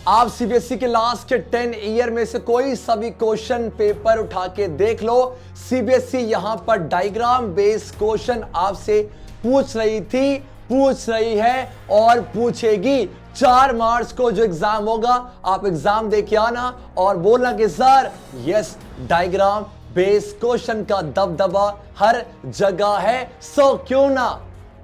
आप सीबीएसई के लास्ट के 10 ईयर में से कोई सभी क्वेश्चन पेपर उठा के देख लो। सीबीएसई यहां पर डायग्राम बेस्ड क्वेश्चन आपसे पूछ रही थी, पूछ रही है और पूछेगी। 4 मार्च को जो एग्जाम होगा, आप एग्जाम दे के आना और बोलना कि sir yes, diagram based question का दबदबा हर जगह है। सो क्यों ना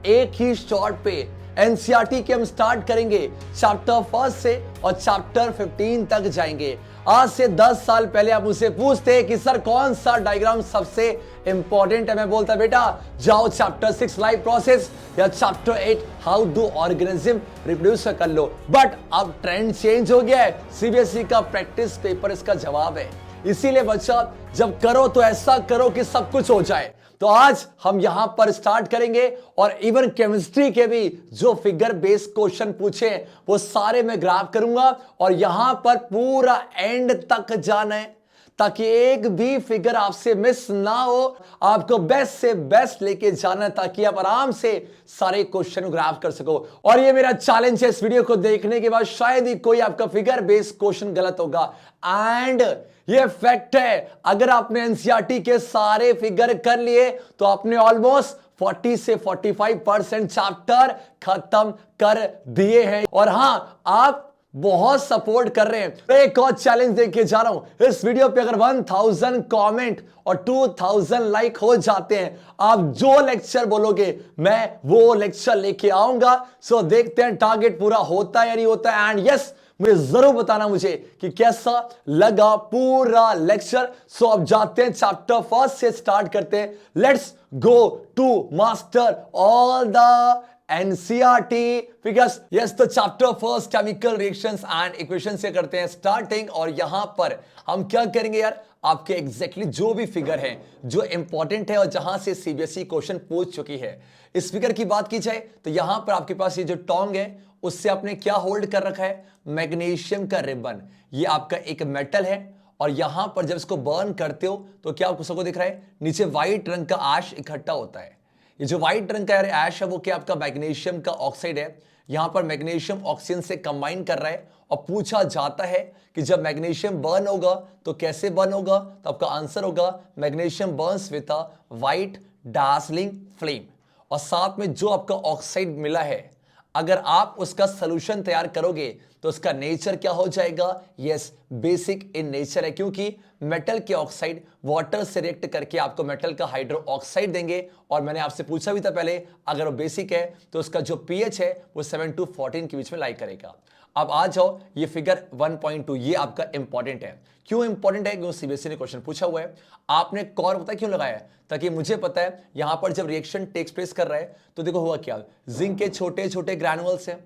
एक ही शॉट पे एनसीईआरटी के हम स्टार्ट करेंगे चैप्टर 1 से और चैप्टर 15 तक जाएंगे। आज से 10 साल पहले आप मुझसे पूछते कि सर कौन सा डायग्राम सबसे इंपॉर्टेंट है, मैं बोलता बेटा जाओ चैप्टर 6 लाइफ प्रोसेस या chapter 8 how do organism reproduce कर लो। बट अब ट्रेंड चेंज हो गया है, सीबीएसई का प्रैक्टिस पेपर इसका जवाब है। इसीलिए बच्चा जब करो तो ऐसा करो कि सब कुछ हो जाए। तो आज हम यहां पर स्टार्ट करेंगे और इवन केमिस्ट्री के भी जो फिगर बेस्ड क्वेश्चन पूछे वो सारे मैं ग्राफ करूंगा और यहां पर पूरा एंड तक जाना है ताकि एक भी फिगर आपसे मिस ना हो। आपको बेस्ट से बेस्ट लेके जाना ताकि आप आराम से सारे क्वेश्चन ग्राफ कर सको। और ये मेरा चैलेंज है, इस वीडियो को देखने के बाद शायद ही कोई आपका फिगर बेस्ड क्वेश्चन गलत होगा। एंड ये फैक्ट है, अगर आपने एनसीईआरटी के सारे फिगर कर लिए तो आपने ऑलमोस्ट 40 से 45% चैप्टर खत्म कर दिए हैं। और हां, आप बहुत सपोर्ट कर रहे हैं। एक और चैलेंज देके जा रहा हूं, इस वीडियो पे अगर 1000 कमेंट और 2000 लाइक हो जाते हैं, आप जो लेक्चर बोलोगे मैं वो लेक्चर लेके आऊंगा। सो देखते हैं टारगेट पूरा होता है या नहीं होता है। एंड यस, मुझे जरूर बताना मुझे कि कैसा लगा पूरा लेक्चर। सो अब जाते हैं चैप्टर 1 से स्टार्ट करते हैं। Let's go to master all the NCERT figures. Yes, तो chapter 1 chemical reactions and equation से करते हैं स्टार्टिंग। और यहां पर हम क्या करेंगे यार, आपके एग्जैक्टली जो भी फिगर है जो इंपॉर्टेंट है और जहां से सीबीएसई क्वेश्चन पूछ चुकी है। इस फिगर की बात की जाए तो यहां पर आपके पास ये जो टोंग है उससे आपने क्या होल्ड कर रखा है, मैग्नीशियम का रिबन। ये आपका एक मेटल है और यहां पर जब इसको बर्न करते हो तो क्या आपको सबको दिख रहा है, नीचे व्हाइट रंग का ऐश इकट्ठा होता है। ये जो व्हाइट रंग का ऐश है वो क्या आपका मैग्नीशियम का ऑक्साइड है। यहां पर मैग्नीशियम ऑक्सीजन से कंबाइन कर रहा है और पूछा जाता है कि जब मैग्नीशियम बर्न होगा तो कैसे बर्न होगा, तो आपका आंसर होगा magnesium burns with a white dazzling flame. और साथ में जो आपका ऑक्साइड मिला है, अगर आप उसका सॉल्यूशन तैयार करोगे तो उसका नेचर क्या हो जाएगा, यस, बेसिक इन नेचर है, क्योंकि मेटल के ऑक्साइड वाटर से रिएक्ट करके आपको मेटल का हाइड्रो ऑक्साइड देंगे। और मैंने आपसे पूछा भी था पहले, अगर वो बेसिक है तो उसका जो पीएच है वो 7 to 14 के बीच में लाई करेगा। अब आ जाओ, ये फिगर 1.2 ये आपका इंपॉर्टेंट है। क्यों इंपॉर्टेंट है, क्योंकि सीबीएसई ने क्वेश्चन पूछा हुआ है। आपने कॉर पता है क्यों लगाया है, ताकि मुझे पता है यहां पर जब रिएक्शन टेक्स प्लेस कर रहा है तो देखो हुआ क्या, जिंक के छोटे छोटे ग्रैनुअल्स हैं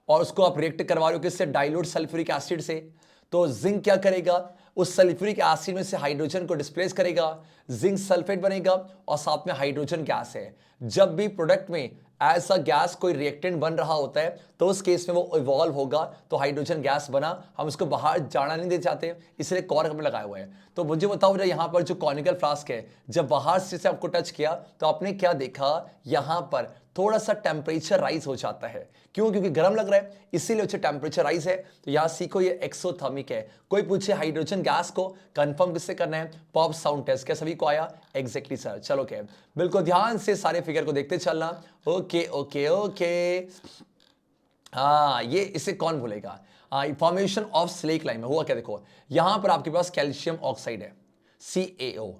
और उसको आप रिएक्ट करवा रहे हो किससे, डाइल्यूट सल्फ्यूरिक एसिड से। तो जिंक क्या करेगा, उस सल्फ्यूरिक एसिड में से हाइड्रोजन को डिस्प्लेस करेगा, जिंक सल्फेट बनेगा और साथ में हाइड्रोजन गैस है। जब भी प्रोडक्ट में ऐसा गैस कोई रिएक्टेंट बन रहा होता है तो उस केस में वो इवॉल्व होगा, तो हाइड्रोजन गैस बना, हम उसको बाहर जाना नहीं दे चाहते, इसलिए कॉर्क में लगाए हुए हैं। तो मुझे बताओ यहाँ पर जो कॉनिकल फ्लास्क है, जब बाहर से आपको टच किया तो आपने क्या देखा, यहाँ पर थोड़ा सा टेम्परेचर राइज हो जाता है। क्यों, क्योंकि गर्म लग रहा है इसीलिए उसे टेम्परेचर राइज है। तो यहाँ सीखो ये एक्सोथर्मिक है। कोई पूछे हाइड्रोजन गैस को कंफर्म किससे करना है, पॉप साउंड टेस्ट। क्या सभी को आया, एग्जैक्टली सर। चलो क्या, बिल्कुल ध्यान से सारे फिगर को देखते चलना। ओके ओके ओके, हाँ ये इसे कौन भूलेगा। फॉर्मेशन ऑफ स्लेक लाइम हुआ क्या, देखो यहां पर आपके पास कैल्शियम ऑक्साइड है CaO,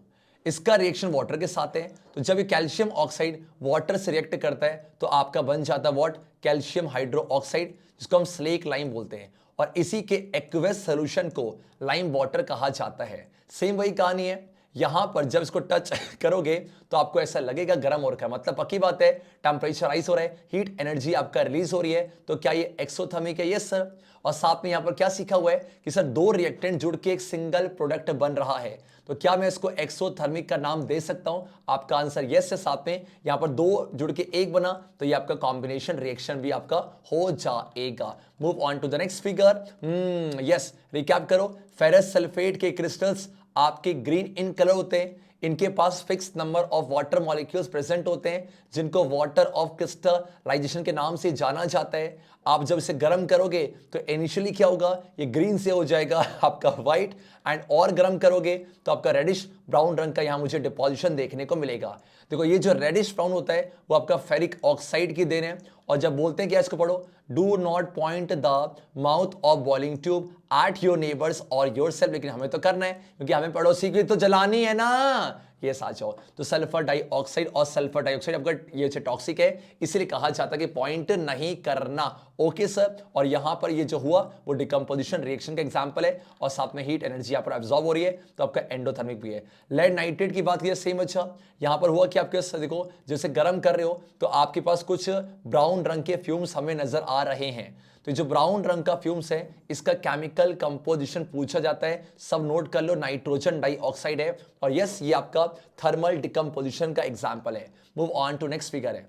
इसका रिएक्शन वाटर के साथ है। तो जब ये कैल्शियम ऑक्साइड वाटर से रिएक्ट करता है तो आपका बन जाता है व्हाट, कैल्शियम हाइड्रो ऑक्साइड, जिसको हम स्लेक लाइम बोलते हैं। और इसी के एक्वस सोल्यूशन को लाइम वाटर कहा जाता है। सेम वही कहानी है, यहां पर जब इसको टच करोगे तो आपको ऐसा लगेगा गर्म हो रखा है, मतलब पक्की बात है टेम्परेचर राइज हो रहा है, हीट एनर्जी आपका रिलीज हो रही है। तो क्या ये एक्सोथर्मिक है, यस सर। और साथ में यहां पर क्या सीखा हुआ है कि सर 2 रिएक्टेंट जुड़ के एक सिंगल प्रोडक्ट बन रहा है, तो क्या मैं इसको एक्सोथर्मिक का नाम दे सकता हूं, आपका आंसर यस है। साथ में यहां पर 2 जुड़ के एक बना तो ये आपका कॉम्बिनेशन रिएक्शन भी आपका हो जाएगा। Move on to the next figure. Yes, recap करो, फेरस सल्फेट के क्रिस्टल्स आपके ग्रीन इन कलर होते हैं, इनके पास fix number of water molecules present होते हैं जिनको वाटर ऑफ क्रिस्टलाइजेशन के नाम से जाना जाता है। आप जब इसे गर्म करोगे तो इनिशियली क्या होगा, ये ग्रीन से हो जाएगा आपका व्हाइट, एंड और गर्म करोगे तो आपका रेडिश ब्राउन रंग का यहां मुझे डिपॉजिशन देखने को मिलेगा। देखो ये जो रेडिश ब्राउन होता है वो आपका फेरिक ऑक्साइड की देन है। और जब बोलते हैं क्या, इसको पढ़ो, do not point the mouth of boiling tube at your neighbours और योर सेल्फ, लेकिन हमें तो करना है क्योंकि हमें पड़ोसी की तो जलानी है ना, ये सच हो। तो सल्फर डाइऑक्साइड और सल्फर डाइऑक्साइड आपका ये टॉक्सिक है, इसलिए कहा जाता है कि पॉइंट नहीं करना। ओके सर, और यहां पर ये जो हुआ वो डिकम्पोजिशन रिएक्शन का एग्जांपल है और साथ में हीट एनर्जी यहां पर एब्जॉर्ब हो रही है, तो आपका एंडोथर्मिक भी है। लेड नाइट्रेट की बात की सेम। अच्छा यहां पर हुआ कि आपके देखो जैसे गर्म कर रहे हो तो आपके पास कुछ ब्राउन रंग के फ्यूम्स हमें नजर आ रहे हैं। तो जो ब्राउन रंग का फ्यूम्स है इसका केमिकल कंपोजिशन पूछा जाता है, सब नोट कर लो, नाइट्रोजन डाइऑक्साइड है। और यस ये आपका थर्मल डिकम्पोजिशन का एग्जांपल है। Move on to next figure है।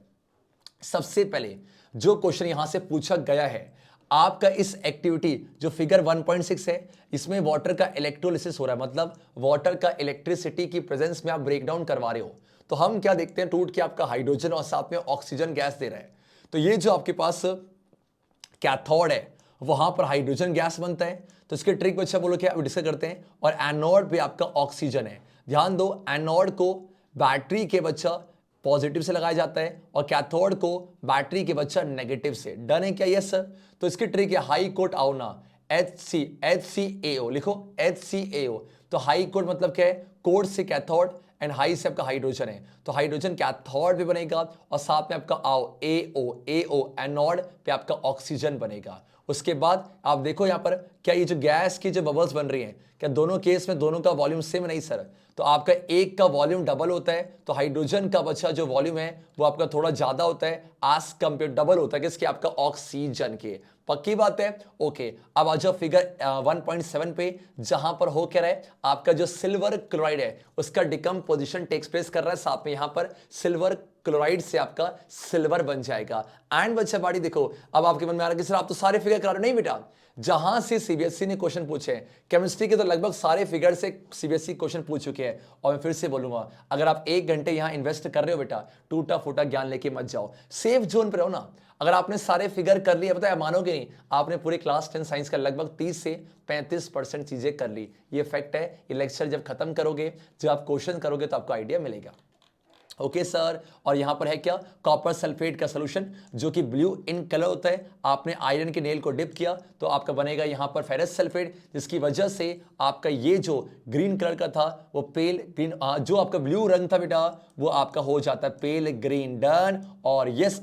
सबसे पहले जो क्वेश्चन यहां से पूछा गया है आपका इस एक्टिविटी जो फिगर 1.6 है, इसमें वाटर का इलेक्ट्रोलिसिस हो रहा है, मतलब वाटर का इलेक्ट्रिसिटी की प्रेजेंस में आप ब्रेक डाउन करवा रहे हो। तो हम क्या देखते हैं, टूट के आपका हाइड्रोजन और साथ में ऑक्सीजन गैस दे रहा है। तो ये जो आपके पास कैथोड है वहां पर हाइड्रोजन गैस बनता है। तो इसके ट्रिक बच्चा बोलो क्या डिस्कस करते हैं। और एनोड पे आपका ऑक्सीजन है। ध्यान दो, एनोड को बैटरी के बच्चा पॉजिटिव से लगाया जाता है और कैथोड को बैटरी के बच्चा नेगेटिव से। डन है क्या? Yes sir. तो इसकी ट्रिक है हाई कोट आओ ना, HCAO लिखो, HCAO। तो हाई कोट मतलब क्या है, कोड से कैथोड एंड हाई से आपका हाइड्रोजन है, तो हाइड्रोजन कैथोड पे बनेगा और साथ में आपका आओ AO एनोड पे आपका ऑक्सीजन बनेगा। उसके बाद आप देखो यहां पर क्या ये जो गैस की जो बबल्स बन रही हैं, क्या दोनों केस में दोनों का वॉल्यूम सेम? नहीं सर। तो आपका एक का वॉल्यूम डबल होता है, तो हाइड्रोजन का बचा जो वॉल्यूम है वो आपका थोड़ा ज्यादा होता है एज कंपेयर, डबल होता है किसके, आपका ऑक्सीजन के। पक्की बात है? ओके। अब आ जाओ फिगर 1.7 पे, जहां पर हो क्या रहा है, आपका जो सिल्वर क्लोराइड है उसका डिकम्पोजिशन टेक्स प्लेस कर रहा है। साथ में यहां पर सिल्वर क्लोराइड से आपका सिल्वर बन जाएगा। एंड बच्चा बाड़ी देखो, अब आपके मन में आ रहा है कि सर आप तो सारे फिगर करा रहे हो। नहीं बेटा, जहां से सीबीएसई ने क्वेश्चन पूछे केमिस्ट्री के तो लगभग सारे फिगर से सीबीएसई क्वेश्चन पूछ चुके हैं। और मैं फिर से बोलूंगा, अगर आप 1 घंटे यहां इन्वेस्ट कर रहे हो बेटा, टूटा फूटा ज्ञान लेके मत जाओ, सेफ जोन पर रहो ना। अगर आपने सारे फिगर कर लिए, पता है मानोगे नहीं, आपने पूरे क्लास 10 साइंस का लगभग 30 से 35% चीजें कर ली। ये फैक्ट है। ये लेक्चर जब खत्म करोगे, जब आप क्वेश्चन करोगे तो आपको आइडिया मिलेगा। Okay sir. और यहां पर है क्या, कॉपर सल्फेट का सॉल्यूशन जो कि ब्लू इन कलर होता है। आपने आयरन के नेल को डिप किया तो आपका बनेगा यहां पर फेरस सल्फेट, जिसकी वजह से आपका ये जो ग्रीन कलर का था वो पेल ग्रीन, जो आपका ब्लू रंग था बेटा वो आपका हो जाता है पेल ग्रीन। डन। और यस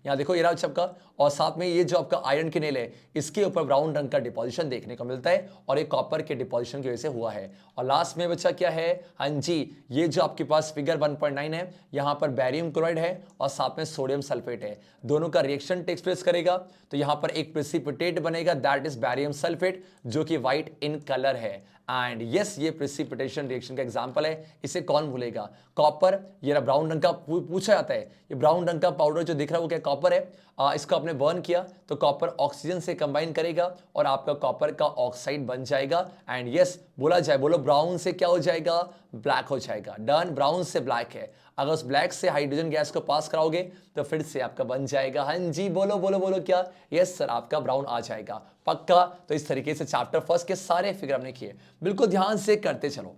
यहां देखो ये रहा चपका, और साथ में ये जो आपका आयरन के नेल है इसके ऊपर ब्राउन रंग का डिपोजिशन देखने को मिलता है और एक कॉपर के डिपोजिशन की वजह से हुआ है। और लास्ट में बच्चा क्या है, हाँ जी, ये जो आपके पास फिगर 1.9 है, यहां पर बैरियम क्लोराइड है और साथ में सोडियम सल्फेट है। दोनों का रिएक्शन टेक्स प्लेस करेगा तो यहां पर एक प्रेसिपिटेट बनेगा, दैट इज बैरियम सल्फेट, जो कि व्हाइट इन कलर है। एंड यस ये प्रेसिपिटेशन रिएक्शन का एग्जांपल है, इसे कौन भूलेगा। कॉपर, ये ब्राउन रंग का पूछा जाता है, ये ब्राउन रंग का पाउडर जो दिख रहा है वो क्या कॉपर है। इसको आपने बर्न किया तो कॉपर ऑक्सीजन से कंबाइन करेगा और आपका कॉपर का ऑक्साइड बन जाएगा। एंड यस बोला जाए, बोलो ब्राउन से क्या हो जाएगा, ब्लैक हो जाएगा। डन। ब्राउन से ब्लैक है, अगर उस ब्लैक से हाइड्रोजन गैस को पास कराओगे तो फिर से आपका बन जाएगा, हाँ जी बोलो बोलो बोलो क्या, यस सर, आपका ब्राउन आ जाएगा। पक्का। तो इस तरीके से चैप्टर फर्स्ट के सारे फिगर हमने किए, बिल्कुल ध्यान से करते चलो।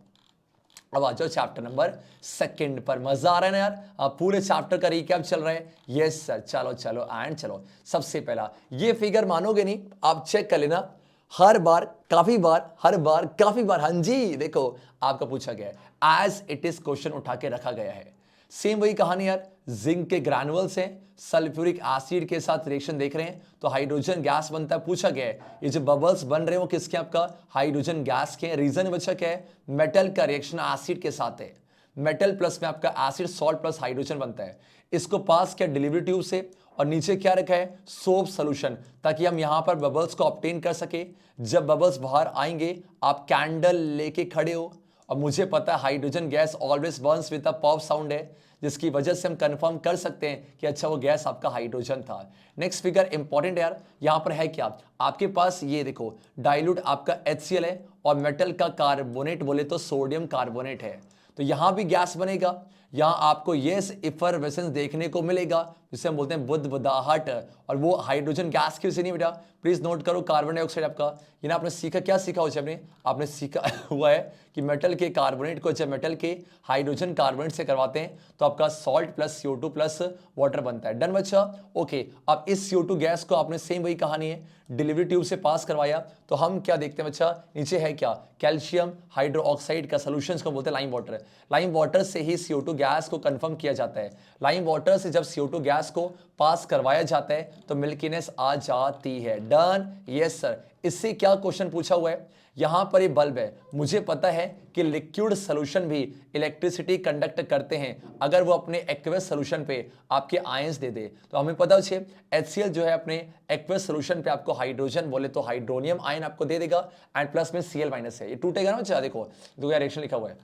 अब आ जाओ चैप्टर नंबर 2 पर। मजा आ रहा है ना यार, अब पूरे चैप्टर का रिकैप चल रहा है। यस सर, चलो चलो एंड चलो। सबसे पहला ये फिगर मानोगे नहीं, आप चेक कर लेना, हर बार काफी बार हाँ जी देखो आपका पूछा गया है, एज इट इज क्वेश्चन उठा के रखा गया है। सेम वही कहानी यार, जिंक के ग्रैनुअल्स हैं, सल्फ्यूरिक एसिड के साथ रिएक्शन देख रहे हैं तो हाइड्रोजन गैस बनता है। पूछा गया है ये जो बबल्स बन रहे हैं वो किसके, आपका हाइड्रोजन गैस के। रीजन बच्चा क्या है, मेटल का रिएक्शन एसिड के साथ है, मेटल प्लस में आपका एसिड सॉल्ट प्लस हाइड्रोजन बनता है। इसको पास किया डिलीवरी ट्यूब से और नीचे क्या रखा है, सोप सोल्यूशन, ताकि हम यहां पर बबल्स को ऑब्टेन कर सके। जब बबल्स बाहर आएंगे आप कैंडल लेके खड़े हो, और मुझे पता है hydrogen gas always Burns with a pop sound है, जिसकी वजह से हम कंफर्म कर सकते हैं कि अच्छा वो गैस आपका हाइड्रोजन था। नेक्स्ट फिगर इंपॉर्टेंट यार, यहां पर है क्या, आपके पास ये देखो डाइल्यूट आपका HCl है और मेटल का कार्बोनेट बोले तो सोडियम कार्बोनेट है। तो यहां भी गैस बनेगा, यहां आपको यस इफरवेसेंस देखने को मिलेगा, जिसे हम बोलते हैं बुदबुदाहट, और वो हाइड्रोजन गैस की वजह से नहीं बेटा। प्लीज नोट करो कार्बन डाइऑक्साइड आपका, ये ना आपने सीखा, क्या सीखा हो आपने सीखा हुआ है कि मेटल के कार्बोनेट को जब मेटल के हाइड्रोजन कार्बोनेट से करवाते हैं तो आपका salt plus CO2 plus water बनता है। डन बच्चा, ओके। अब इस CO2 गैस को आपने सेम वही कहानी है, डिलीवरी ट्यूब से पास करवाया, तो हम क्या देखते हैं बच्चा, नीचे है क्या, कैल्शियम हाइड्रोक्साइड का सोल्यूशन को बोलते हैं लाइम वाटर। लाइम वाटर से ही CO2 गैस को कंफर्म किया जाता है। लाइम वाटर से जब CO2 गैस को पास करवाया जाता है तो मिल्कीनेस आ जाती है। Done, yes sir. इससे क्या क्वेश्चन पूछा हुआ है, यहां पर ये बल्ब है, मुझे पता है कि लिक्विड सोल्यूशन भी इलेक्ट्रिसिटी कंडक्ट करते हैं अगर वो अपने एक्वेस सोल्यूशन पे आपके आयंस दे दे। तो हमें पता है HCl जो है अपने एक्वेस सोल्यूशन पे आपको हाइड्रोजन बोले तो हाइड्रोनियम आयन आपको दे देगा, एंड प्लस में Cl माइनस है, ये टूटेगा ना बच्चा। देखो क्या रिएक्शन लिखा हुआ है,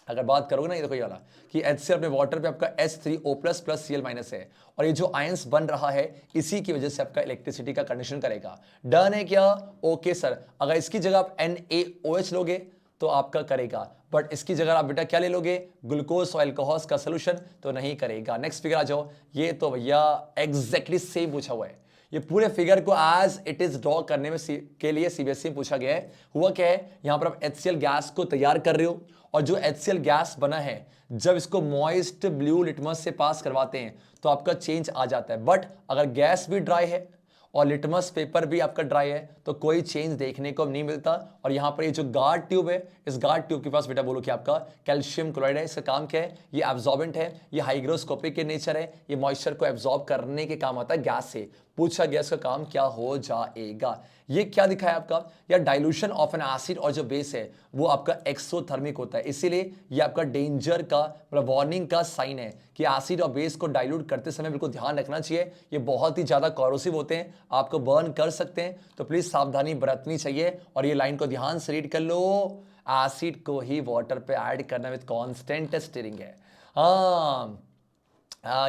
अगर बात करोगे ना, ये देखो ये वाला कि HCl अपने वाटर पे आपका H3O plus plus Cl minus है, और ये जो आयंस बन रहा है इसी की वजह से आपका इलेक्ट्रिसिटी का कंडक्शन करेगा। डन है क्या, ओके सर। अगर इसकी जगह आप NaOH लोगे तो आपका करेगा, बट इसकी जगह आप बेटा क्या ले लोगे, ग्लूकोज और अल्कोहल का सोल्यूशन, तो नहीं करेगा। नेक्स्ट फिगर आ जाओ, ये तो भैया एग्जैक्टली सेम पूछा हुआ है। ये पूरे फिगर को एज इट इज ड्रॉ करने में के लिए CBSE में पूछा गया है। हुआ क्या है, यहां पर आप HCl गैस को तैयार कर रहे हो, और जो HCl गैस बना है जब इसको मॉइस्ट ब्लू लिटमस से पास करवाते हैं तो आपका चेंज आ जाता है। बट अगर गैस भी ड्राई है और लिटमस पेपर भी आपका ड्राई है तो कोई चेंज देखने को नहीं मिलता। और यहां पर ये जो गार्ड ट्यूब है, इस गार्ड ट्यूब के पास बेटा बोलो कि आपका कैल्शियम क्लोराइड है। इसका काम क्या है, ये एब्जॉर्बेंट है, ये हाइग्रोस्कोपिक के नेचर है, ये मॉइस्चर को एब्जॉर्ब करने के काम आता है गैस से। पूछा गया इसका काम क्या हो जाएगा। ये क्या दिखा है आपका, या डाइल्यूशन ऑफ एन एसिड, और जो बेस है वो आपका एक्सोथर्मिक होता है, इसीलिए ये आपका डेंजर का मतलब वार्निंग का साइन है कि एसिड और बेस को डाइल्यूट करते समय बिल्कुल ध्यान रखना चाहिए। ये बहुत ही ज्यादा कॉरोसिव होते हैं, आपको बर्न कर सकते हैं, तो प्लीज सावधानी बरतनी चाहिए। और ये लाइन को ध्यान से रीड कर लो, एसिड को ही वाटर पे ऐड करना विद कांस्टेंट स्टीयरिंग है।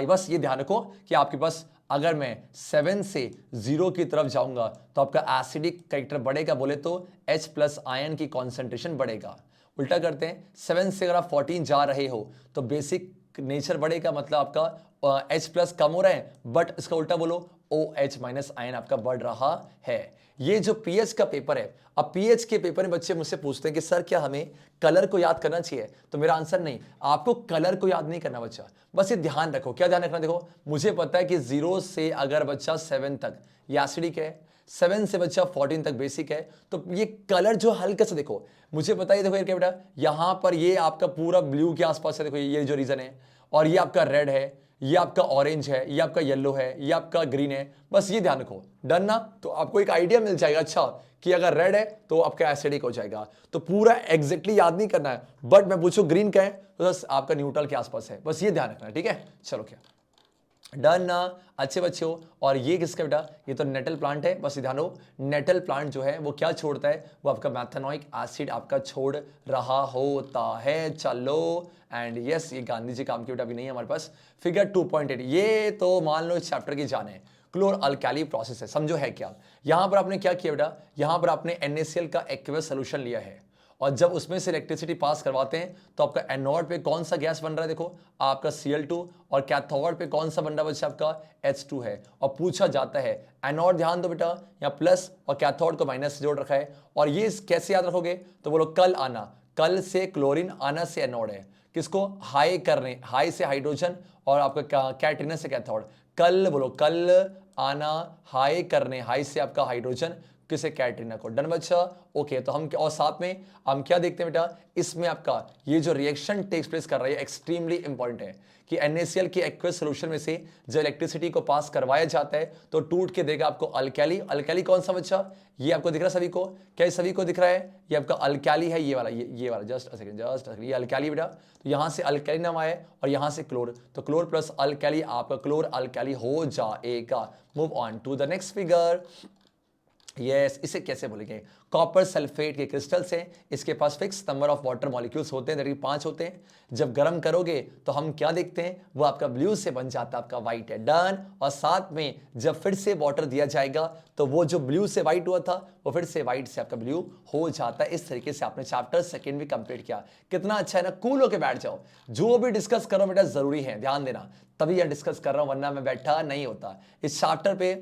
बस ये ध्यान रखो कि आपके पास अगर मैं 7 से 0 की तरफ जाऊंगा तो आपका एसिडिक कैरेक्टर बढ़ेगा, बोले तो H प्लस आयन की कॉन्सेंट्रेशन बढ़ेगा। उल्टा करते हैं, 7 से अगर आप 14 जा रहे हो तो बेसिक नेचर बढ़ेगा, मतलब आपका H प्लस कम हो रहा है, बट इसका उल्टा बोलो OH माइनस आयन आपका बढ़ रहा है। ये जो पीएच का पेपर है, अब पीएच के पेपर में बच्चे मुझसे पूछते हैं कि सर क्या हमें कलर को याद करना चाहिए, तो मेरा आंसर नहीं, आपको कलर को याद नहीं करना बच्चा, बस ये ध्यान रखो। क्या ध्यान रखना, देखो मुझे पता है कि 0 से अगर बच्चा 7 तक ये एसिडिक है, 7 से बच्चा 14 तक बेसिक है, तो ये कलर जो हल्का सा देखो, मुझे पता है, देखो ये क्या बेटा, यहां पर ये आपका पूरा ब्लू के आसपास है, देखो ये जो रीजन है, और ये आपका रेड है, ये आपका ऑरेंज है, ये आपका येलो है, ये आपका ग्रीन है, बस ये ध्यान रखो। डन ना, तो आपको एक आइडिया मिल जाएगा अच्छा कि अगर रेड है तो आपका एसिडिक हो जाएगा। तो पूरा एग्जैक्टली याद नहीं करना है, बट मैं पूछूं ग्रीन का है तो बस आपका न्यूट्रल के आसपास है, बस ये ध्यान रखना है, ठीक है। चलो क्या डन ना, अच्छे बच्चे हो। और ये किसका बेटा, ये तो नेटल प्लांट है, बस ध्यान हो, नेटल प्लांट जो है वो क्या छोड़ता है, वो आपका मैथेनोइक एसिड आपका छोड़ रहा होता है। चलो एंड यस, ये गांधी जी काम की बेटा भी नहीं है हमारे पास। फिगर 2.8, ये तो मान लो इस चैप्टर की जान है, क्लोर अल्कैली प्रोसेस है, समझो है क्या। यहां पर आपने क्या किया बेटा, यहां पर आपने NaCl का एक्वस सोल्यूशन लिया है, और जब उसमें से इलेक्ट्रिसिटी पास करवाते हैं तो आपका एनोड पे कौन सा गैस बन रहा है, देखो आपका Cl2, और कैथोड पे कौन सा बन रहा है बच्चा, आपका H2 है। और पूछा जाता है एनोड, ध्यान दो बेटा, यहाँ प्लस और कैथोड को माइनस से जोड़ रखा है, और ये कैसे याद रखोगे, तो बोलो कल आना, कल से क्लोरीन, आना से एनोड है, किसको हाई करने, हाई से हाइड्रोजन, और आपका कैटरीना से कैथोड, कल बोलो कल आना, हाई करने, हाई से आपका हाइड्रोजन, किसे, कैटरीना को। डन बच्चा, ओके। तो हम और साथ में हम क्या देखते हैं बेटा, इसमें आपका ये जो रिएक्शन टेक्स प्लेस कर रहा है एक्सट्रीमली इंपॉर्टेंट है कि NaCl के एक्वस सोल्यूशन में से जब इलेक्ट्रिसिटी को पास करवाया जाता है तो टूट के देगा आपको अल्कैली। अल्कैली कौन सा बच्चा, ये आपको दिख रहा है सभी को, क्या ये सभी को दिख रहा है, ये आपका अल्कैली है, ये वाला, ये वाला, जस्ट अ सेकंड, ये अल्कैली बेटा। तो यहां से अल्कैली नाम आया और यहां से क्लोर, तो क्लोर प्लस अल्कैली आपका क्लोर अल्कैली हो जाएगा। Move on to the next figure. Yes, इसे कैसे बोलेंगे? कॉपर सल्फेट के क्रिस्टल्स हैं, इसके पास fix number of water molecules होते हैं, दैट 5 होते हैं। जब गर्म करोगे तो हम क्या देखते हैं, वो आपका ब्लू से बन जाता है, आपका व्हाइट है। डन। और साथ में जब फिर से वाटर दिया जाएगा तो वो जो ब्लू से व्हाइट हुआ था वो फिर से व्हाइट से आपका ब्लू हो जाता है। इस तरीके से आपने चैप्टर सेकंड भी कंप्लीट किया। कितना अच्छा है ना, कूल होके बैठ जाओ। जो भी डिस्कस करो बेटा जरूरी है, ध्यान देना, तभी यह डिस्कस कर रहा हूं, वरना मैं बैठा नहीं होता इस चैप्टर पे।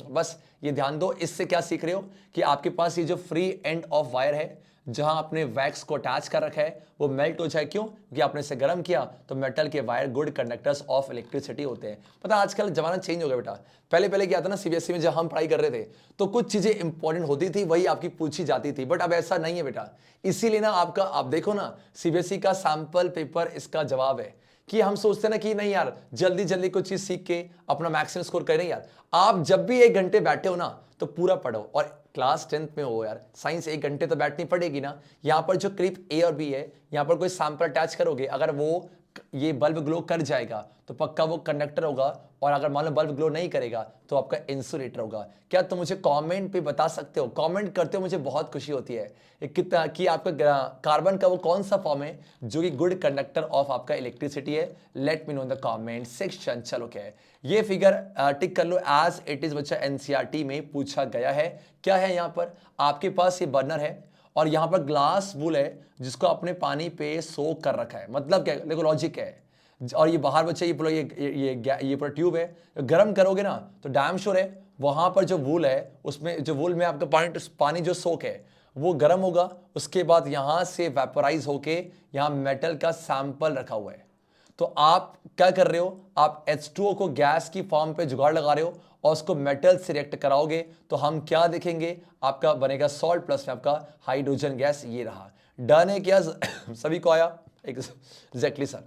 बस ये ध्यान दो, इससे क्या सीख रहे हो कि आपके पास ये जो फ्री एंड ऑफ वायर है, जहां आपने वैक्स को अटैच कर रखा है, वो मेल्ट हो जाए। क्यों? क्योंकि आपने इसे गर्म किया तो मेटल के wire good conductors of electricity होते हैं। पता आजकल जमाना चेंज हो गया बेटा। पहले पहले क्या था ना, सीबीएसई में जब हम पढ़ाई कर रहे थे तो कुछ चीजें इंपॉर्टेंट होती थी, वही आपकी पूछी जाती थी, बट अब ऐसा नहीं है बेटा। इसीलिए ना आपका, आप देखो ना, सीबीएसई का सैंपल पेपर इसका जवाब है कि हम सोचते हैं ना कि नहीं यार जल्दी जल्दी कुछ चीज सीख के अपना मैक्सिमम स्कोर करें। यार आप जब भी 1 घंटे बैठे हो ना तो पूरा पढ़ो, और क्लास 10th में हो यार, साइंस 1 घंटे तो बैठनी पड़ेगी ना। यहां पर जो करीब ए और बी है, यहां पर कोई सैंपल अटैच करोगे, अगर वो ये बल्ब ग्लो कर जाएगा तो पक्का वो कंडक्टर होगा, और अगर मान लो बल्ब ग्लो नहीं करेगा तो आपका इंसुलेटर होगा। क्या तुम मुझे कमेंट पे बता सकते हो? कमेंट करते हो, मुझे बहुत खुशी होती है कितना कि आपका कार्बन का वो कौन सा फॉर्म है जो कि गुड कंडक्टर ऑफ आपका इलेक्ट्रिसिटी है। Let me know in the comment section. चलो क्या है ये फिगर, टिक कर लो एज इट इज बच्चा, एनसीईआरटी में पूछा गया है। क्या है यहाँ पर? आपके पास ये बर्नर है और यहां पर ग्लास वूल है जिसको आपने पानी पे सोक कर रखा है। मतलब क्या, देखो लॉजिक है। और ये बाहर बच्चा ये पूरा ये पूरा ट्यूब है, गर्म करोगे ना तो डैम श्योर है वहां पर जो वूल है, उसमें जो वूल में आपका पानी जो सोक है वो गर्म होगा। उसके बाद यहां से वेपोराइज होके यहां मेटल का सैंपल रखा हुआ है। तो आप क्या कर रहे हो, आप H2O को गैस की फॉर्म पे जुगाड़ लगा रहे हो और उसको मेटल से रिएक्ट कराओगे तो हम क्या देखेंगे, आपका बनेगा सॉल्ट प्लस में आपका हाइड्रोजन गैस। ये रहा। डन है क्या? सभी को आया? Exactly sir.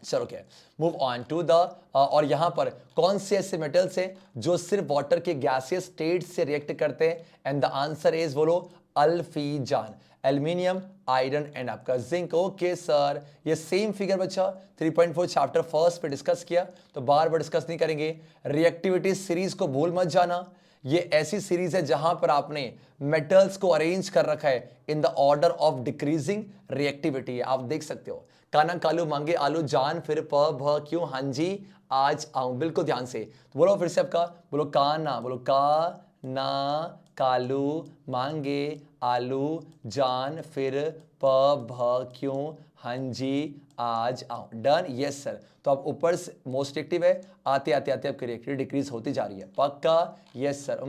चलो क्या, मूव ऑन टू द, और यहां पर कौन से ऐसे मेटल्स हैं जो सिर्फ वाटर के गैसियस स्टेट से रिएक्ट करते हैं? एंड द आंसर इज, बोलो, अल्फीजान, एल्यूमिनियम, आयरन एंड आपका जिंक। ओके सर, ये सेम फिगर बच्चा 3.4 चैप्टर फर्स्ट पे डिस्कस किया, तो बार बार डिस्कस नहीं करेंगे। रिएक्टिविटी सीरीज को भूल मत जाना। ये ऐसी सीरीज है जहां पर आपने मेटल्स को अरेंज कर रखा है in the order of decreasing reactivity. आप देख सकते हो, काना कालू मांगे आलू जान, फिर प भ क्यों, हाँ जी आज आऊं। बिल्कुल ध्यान से तो बोलो फिर से आपका, बोलो काना, बोलो का ना कालू मांगे आलू जान, फिर प भ क्यों, हाँ जी आज आऊं। डन। Yes sir. तो आप ऊपर से मोस्ट एक्टिव है, आते आते आते आपकी रिएक्टिविटी डिक्रीज होती जा रही है। पक्का? Yes sir.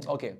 ओके,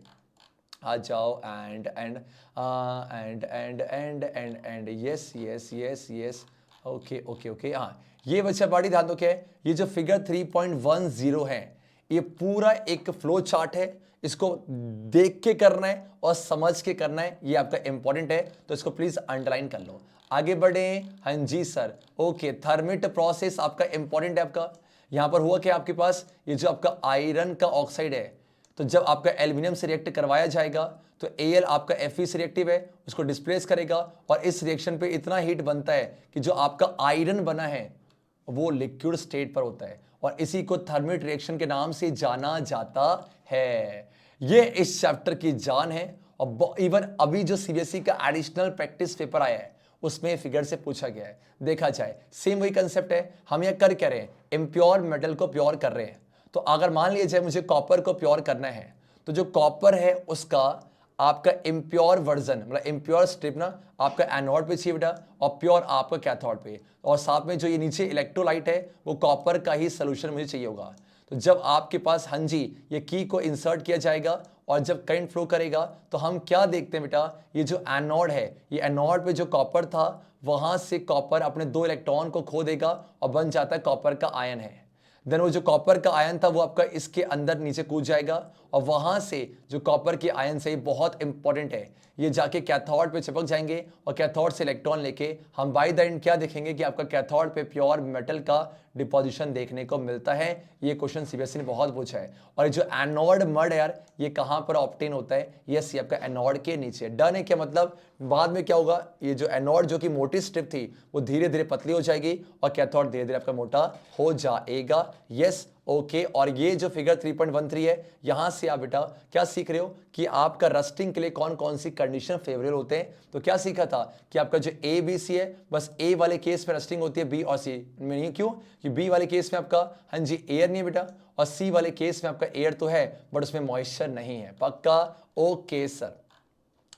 आ जाओ। And and and and and and and yes yes yes yes. Okay okay okay. हाँ, ये बच्चा बड़ी ध्यान दो, क्या है ये जो फिगर 3.10 है, ये पूरा एक फ्लो चार्ट है। इसको देख के करना है और समझ के करना है, ये आपका इंपॉर्टेंट है, तो इसको प्लीज अंडरलाइन कर लो। आगे बढ़े। हाँ जी सर। ओके, थर्मिट प्रोसेस आपका इंपॉर्टेंट है। आपका यहां पर हुआ क्या, आपके पास ये जो आपका आयरन का ऑक्साइड है, तो जब आपका एल्यूमिनियम से रिएक्ट करवाया जाएगा तो Al आपका Fe से रिएक्टिव है, उसको डिस्प्लेस करेगा, और इस रिएक्शन पे इतना हीट बनता है कि जो आपका आयरन बना है वो लिक्विड स्टेट पर होता है, और इसी को थर्मिट रिएक्शन के नाम से जाना जाता है। ये इस चैप्टर की जान है। और इवन अभी जो सीबीएसई का एडिशनल प्रैक्टिस पेपर आया है उसमें फिगर से पूछा गया है। देखा जाए सेम वही कंसेप्ट है। हम ये कर क्या रहे हैं, इम्प्योर मेटल को प्योर कर रहे हैं। तो अगर मान लिया जाए मुझे कॉपर को प्योर करना है, तो जो कॉपर है उसका आपका इम्प्योर वर्जन, मतलब इम्प्योर स्ट्रिप ना आपका एनोड पे चाहिए बेटा, और प्योर आपका कैथोड पे, और साथ में जो ये नीचे इलेक्ट्रोलाइट है वो कॉपर का ही सोल्यूशन मुझे चाहिए होगा। तो जब आपके पास, हाँ जी, ये की को इंसर्ट किया जाएगा और जब करंट फ्लो करेगा तो हम क्या देखते हैं बेटा, ये जो एनोड है, ये एनोड पे जो कॉपर था वहां से कॉपर अपने 2 इलेक्ट्रॉन को खो देगा और बन जाता है कॉपर का आयन है। देन वो जो कॉपर का आयन था वो आपका इसके अंदर नीचे कूद जाएगा, और वहां से जो कॉपर के आयन से, बहुत इंपॉर्टेंट है, ये जाके कैथोड पे चिपक जाएंगे, और कैथोड से इलेक्ट्रॉन लेके हम बाय द एंड क्या देखेंगे कि आपका कैथोड पे प्योर मेटल का डिपोजिशन देखने को मिलता है। ये क्वेश्चन सीबीएसई ने बहुत पूछा है। और जो एनोड मड यार, ये कहां पर ऑब्टेन होता है? यस, ये आपका एनोड के नीचे। डन है क्या? मतलब बाद में क्या होगा, ये जो एनोड जो कि मोटी स्ट्रिप थी वो धीरे धीरे पतली हो जाएगी और कैथोड धीरे धीरे आपका मोटा हो जाएगा। Yes, okay. और ये जो फिगर 3.13 है, यहां से आप बेटा क्या सीख रहे हो कि आपका रस्टिंग के लिए कौन कौन सी कंडीशन फेवरेबल होते हैं। तो क्या सीखा था कि आपका जो ए बी सी है, बस ए वाले केस में रस्टिंग होती है, बी और सी में नहीं। क्यों? कि बी वाले केस में आपका हाँ जी एयर नहीं है बेटा, और सी वाले केस में आपका एयर तो है बट उसमें मॉइस्चर नहीं है। पक्का? Okay sir.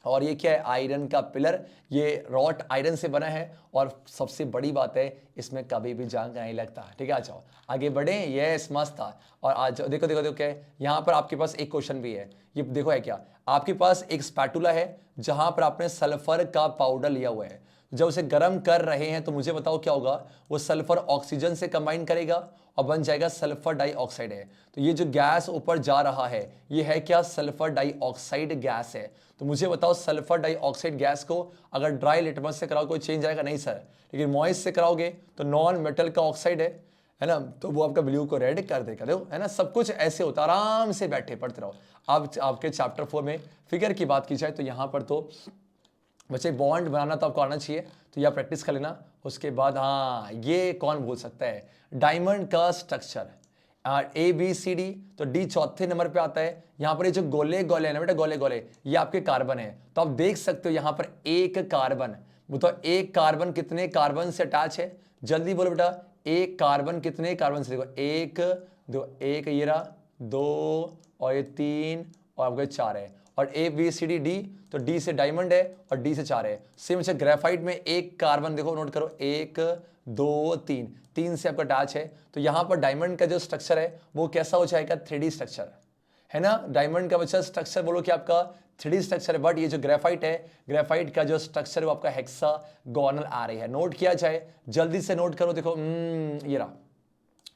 और ये क्या है? आयरन का पिलर, ये रॉट आयरन से बना है, और सबसे बड़ी बात है इसमें कभी भी जंग नहीं लगता। ठीक है, आ जाओ आगे बढ़े। यस, मस्त था। और आज देखो देखो देखो क्या है यहाँ पर आपके पास एक क्वेश्चन भी है। ये देखो है क्या, आपके पास एक स्पैटुला है जहां पर आपने सल्फर का पाउडर लिया हुआ है। जब उसे गर्म कर रहे हैं तो मुझे बताओ क्या होगा? वो सल्फर ऑक्सीजन से कंबाइन करेगा और बन जाएगा सल्फर डाइऑक्साइड है। तो ये जो गैस ऊपर जा रहा है ये है क्या? सल्फर डाइऑक्साइड गैस है। तो मुझे बताओ सल्फर डाइऑक्साइड गैस को अगर ड्राई लिटमस से कराओ कोई चेंज आएगा? नहीं सर। लेकिन मॉइस्ट से कराओगे तो नॉन मेटल का ऑक्साइड है ना, तो वो आपका ब्लू को रेड कर देगा। देखो है ना, सब कुछ ऐसे होता है। आराम से बैठे पढ़ते रहो। अब आपके चैप्टर 4 में फिगर की बात की जाए तो यहाँ पर तो बच्चे बॉन्ड बनाना तो आपको आना चाहिए, तो यह प्रैक्टिस कर लेना। उसके बाद हाँ, ये कौन भूल सकता है, डायमंड का structure A B C D, तो डी चौथे नंबर पे आता है। यहाँ पर ये जो गोले गोले है ना बेटा, गोले गोले, ये आपके कार्बन है। तो आप देख सकते हो यहाँ पर एक कार्बन, तो एक कार्बन कितने कार्बन से अटैच है? जल्दी बोलो बेटा, एक कार्बन कितने कार्बन से? देखो एक दो, एक ये रहा, दो और ये तीन और आपके चार है। और A B C D D, तो डी से डायमंड है और डी से चार है। सेम अच्छा ग्रेफाइट में एक कार्बन, देखो नोट करो, एक दो तीन, तीन से आपका अटैच है। तो यहां पर डायमंड का जो स्ट्रक्चर है वो कैसा हो जाएगा? 3D स्ट्रक्चर है ना। डायमंड का बच्चा स्ट्रक्चर बोलो कि आपका 3D स्ट्रक्चर है, बट ये जो ग्रेफाइट है, ग्रेफाइट का जो स्ट्रक्चर है वो आपका हेक्सागोनल आ रही है। नोट किया जाए, जल्दी से नोट करो। देखो ये रहा,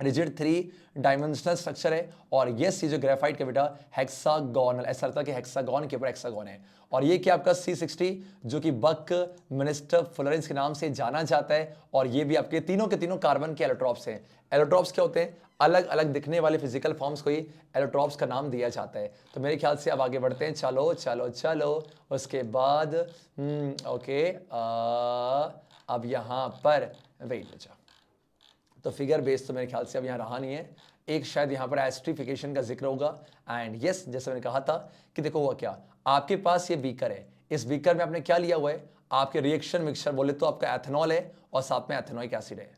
रिजिड 3 डायमेंशनल स्ट्रक्चर है। और यस, ये जो ग्रेफाइट का बेटा हेक्सागोनल, ऐसा लगता है कि हेक्सागोन के ऊपर हेक्सागोन है। और ये क्या आपका C60 जो कि बक मिनिस्टर फ्लोरेंस के नाम से जाना जाता है। और ये भी आपके तीनों के तीनों कार्बन के एलोट्रॉप्स हैं। एलोट्रॉप्स क्या होते हैं? अलग अलग दिखने वाले फिजिकल फॉर्म्स को ही एलोट्रॉप्स का नाम दिया जाता है। तो मेरे ख्याल से अब आगे बढ़ते हैं। चलो चलो चलो, उसके बाद ओके, अब यहाँ पर वेट बचा, तो फिगर बेस तो मेरे ख्याल से अब यहाँ रहा नहीं है। एक शायद यहाँ पर एस्ट्रिफिकेशन का जिक्र होगा। एंड यस, जैसे मैंने कहा था कि देखो हुआ क्या, आपके पास ये बीकर है, इस बीकर में आपने क्या लिया हुआ है? आपके रिएक्शन मिक्सचर बोले तो आपका एथेनॉल है और साथ में एथेनोइक एसिड है।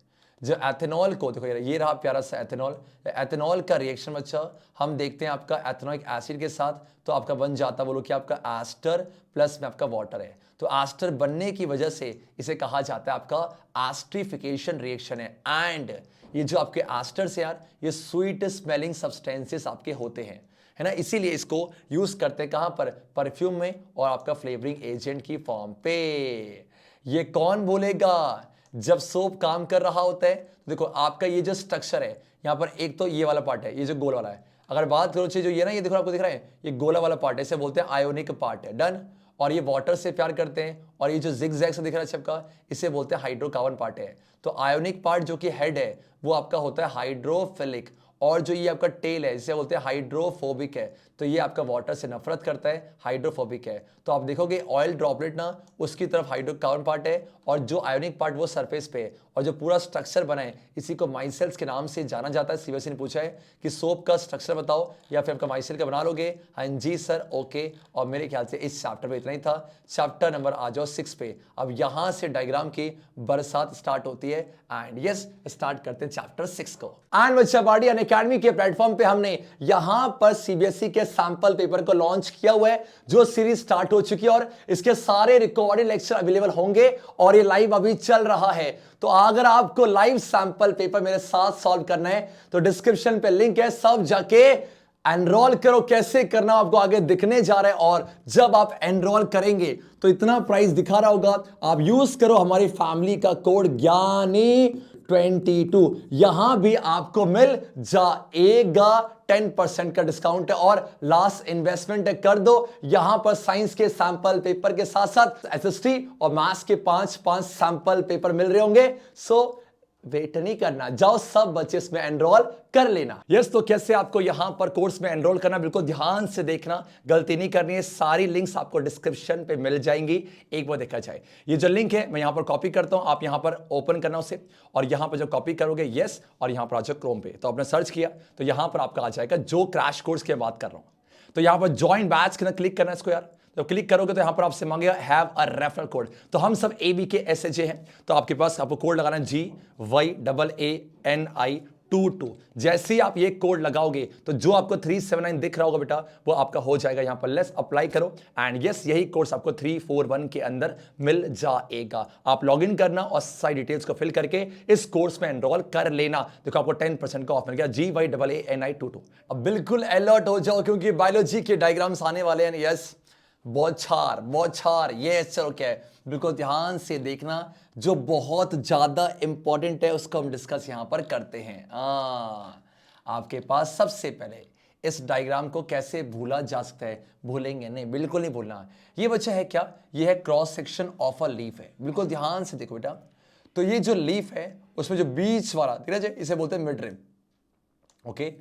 जो एथेनॉल को देखो, ये रहा प्यारा सा एथेनॉल। एथेनॉल का रिएक्शन बच्चा हम देखते हैं आपका एथेनोइक एसिड के साथ, तो आपका बन जाता बोलो कि आपका एस्टर प्लस में आपका वाटर है। तो एस्टर बनने की वजह से इसे कहा जाता है आपका एस्ट्रिफिकेशन रिएक्शन है। एंड ये जो आपके एस्टर से यार, ये स्वीट स्मेलिंग सब्सटेंसेस आपके होते हैं, है ना, इसीलिए इसको यूज करते हैं कहां पर? परफ्यूम में और आपका फ्लेवरिंग एजेंट की फॉर्म पे। ये कौन बोलेगा? जब सोप काम कर रहा होता है तो देखो आपका ये जो स्ट्रक्चर है, यहां पर एक तो ये वाला पार्ट है, ये जो गोल वाला है। अगर बात करो जो ये ना, ये देखो आपको दिख रहा है, ये गोला वाला पार्ट है, इसे बोलते हैं आयोनिक पार्ट है। डन। और ये वाटर से प्यार करते हैं। और ये जो जिगजैग से दिख रहा है सबका, इसे बोलते हैं हाइड्रोकार्बन पार्ट है। तो आयोनिक पार्ट जो कि हेड है वो आपका होता है हाइड्रोफिलिक, और जो ये आपका टेल है जिसे बोलते हैं हाइड्रोफोबिक है। तो ये आपका वाटर से नफरत करता है, हाइड्रोफोबिक है। तो आप देखोगे ऑयल ड्रॉपलेट ना, उसकी तरफ हाइड्रोकार्बन पार्ट है और जो आयोनिक पार्ट वो सरफेस पे है। और जो पूरा स्ट्रक्चर बना है इसी को माइसेल्स के नाम से जाना जाता है। सीबीएसई ने पूछा है कि सोप का स्ट्रक्चर बताओ या फिर आपका माइसेल का बना लोगे? हाँ जी सर, ओके। और मेरे ख्याल से इस चैप्टर में इतना ही था। चैप्टर नंबर आ जाओ 6 पे। अब यहां से डायग्राम की बरसात स्टार्ट होती है। एंड यस, स्टार्ट करते हैं चैप्टर 6 को। एंड बच्चा पार्टी अनअकैडमी के प्लेटफॉर्म पे हमने यहां पर सीबीएसई के सैंपल पेपर को लॉन्च किया हुआ है, जो सीरीज स्टार्ट हो चुकी है और इसके सारे रिकॉर्डेड लेक्चर अवेलेबल होंगे और ये लाइव अभी चल रहा है। तो अगर आपको लाइव सैंपल पेपर मेरे साथ सॉल्व करना है तो डिस्क्रिप्शन पे लिंक है, सब जाके एनरोल करो। कैसे करना आपको आगे दिखने जा रहा है। और जब आप एनरोल करेंगे तो इतना प्राइस दिखा रहा होगा, आप यूज करो हमारी फैमिली का कोड ज्ञानी22, यहां भी आपको मिल जाएगा 10% का डिस्काउंट है। और लास्ट इन्वेस्टमेंट कर दो, यहां पर साइंस के सैंपल पेपर के साथ साथ एसएसटी और मैथ्स के 5 सैंपल पेपर मिल रहे होंगे। सो वेट नहीं करना, जाओ सब बच्चे इसमें एनरोल कर लेना। यस, तो कैसे आपको यहां पर कोर्स में एनरोल करना, बिल्कुल ध्यान से देखना, गलती नहीं करनी है। सारी लिंक्स आपको डिस्क्रिप्शन पे मिल जाएंगी। एक बार देखा जाए, ये जो लिंक है मैं यहां पर कॉपी करता हूं, आप यहां पर ओपन करना उसे, और यहां पर जो कॉपी करोगे यस, और यहां पर आ जाओ क्रोम पे। तो आपने सर्च किया तो यहां पर आपका आ जाएगा जो क्रैश कोर्स की बात कर रहा हूं। तो यहां पर ज्वाइन बैच के ना क्लिक करना है इसको यार। तो क्लिक करोगे तो यहां पर आपसे मांगेगा हैव अ रेफरल कोड। तो हम सब एबी के एसएजे हैं, तो आपके पास आपको कोड लगाना है GYAANI22। जैसे ही आप ये कोड लगाओगे तो जो आपको 379 दिख रहा होगा बेटा वो आपका हो जाएगा। यहां पर लेस अप्लाई करो एंड यस, यही कोर्स आपको 341 के अंदर मिल जाएगा। आप लॉग इन करना और सारी डिटेल्स को फिल करके इस कोर्स में एनरोल कर लेना। देखो आपको 10% का ऑफ मिल गया, GYAANI22। अब बिल्कुल अलर्ट हो जाओ क्योंकि बायोलॉजी के डायग्राम्स आने वाले हैं। यस, बौछार ये चलो क्या है, बिल्कुल ध्यान से देखना। जो बहुत ज्यादा इंपॉर्टेंट है उसको हम डिस्कस यहां पर करते हैं। आपके पास सबसे पहले इस डायग्राम को कैसे भूला जा सकता है, भूलेंगे नहीं, बिल्कुल नहीं भूलना। ये बच्चा है क्या, ये है cross section of a leaf है। बिल्कुल ध्यान से देखो बेटा, तो ये जो लीफ है उसमें जो बीच वाला दिख रहा है इसे बोलते हैं मिड रिम, ओके।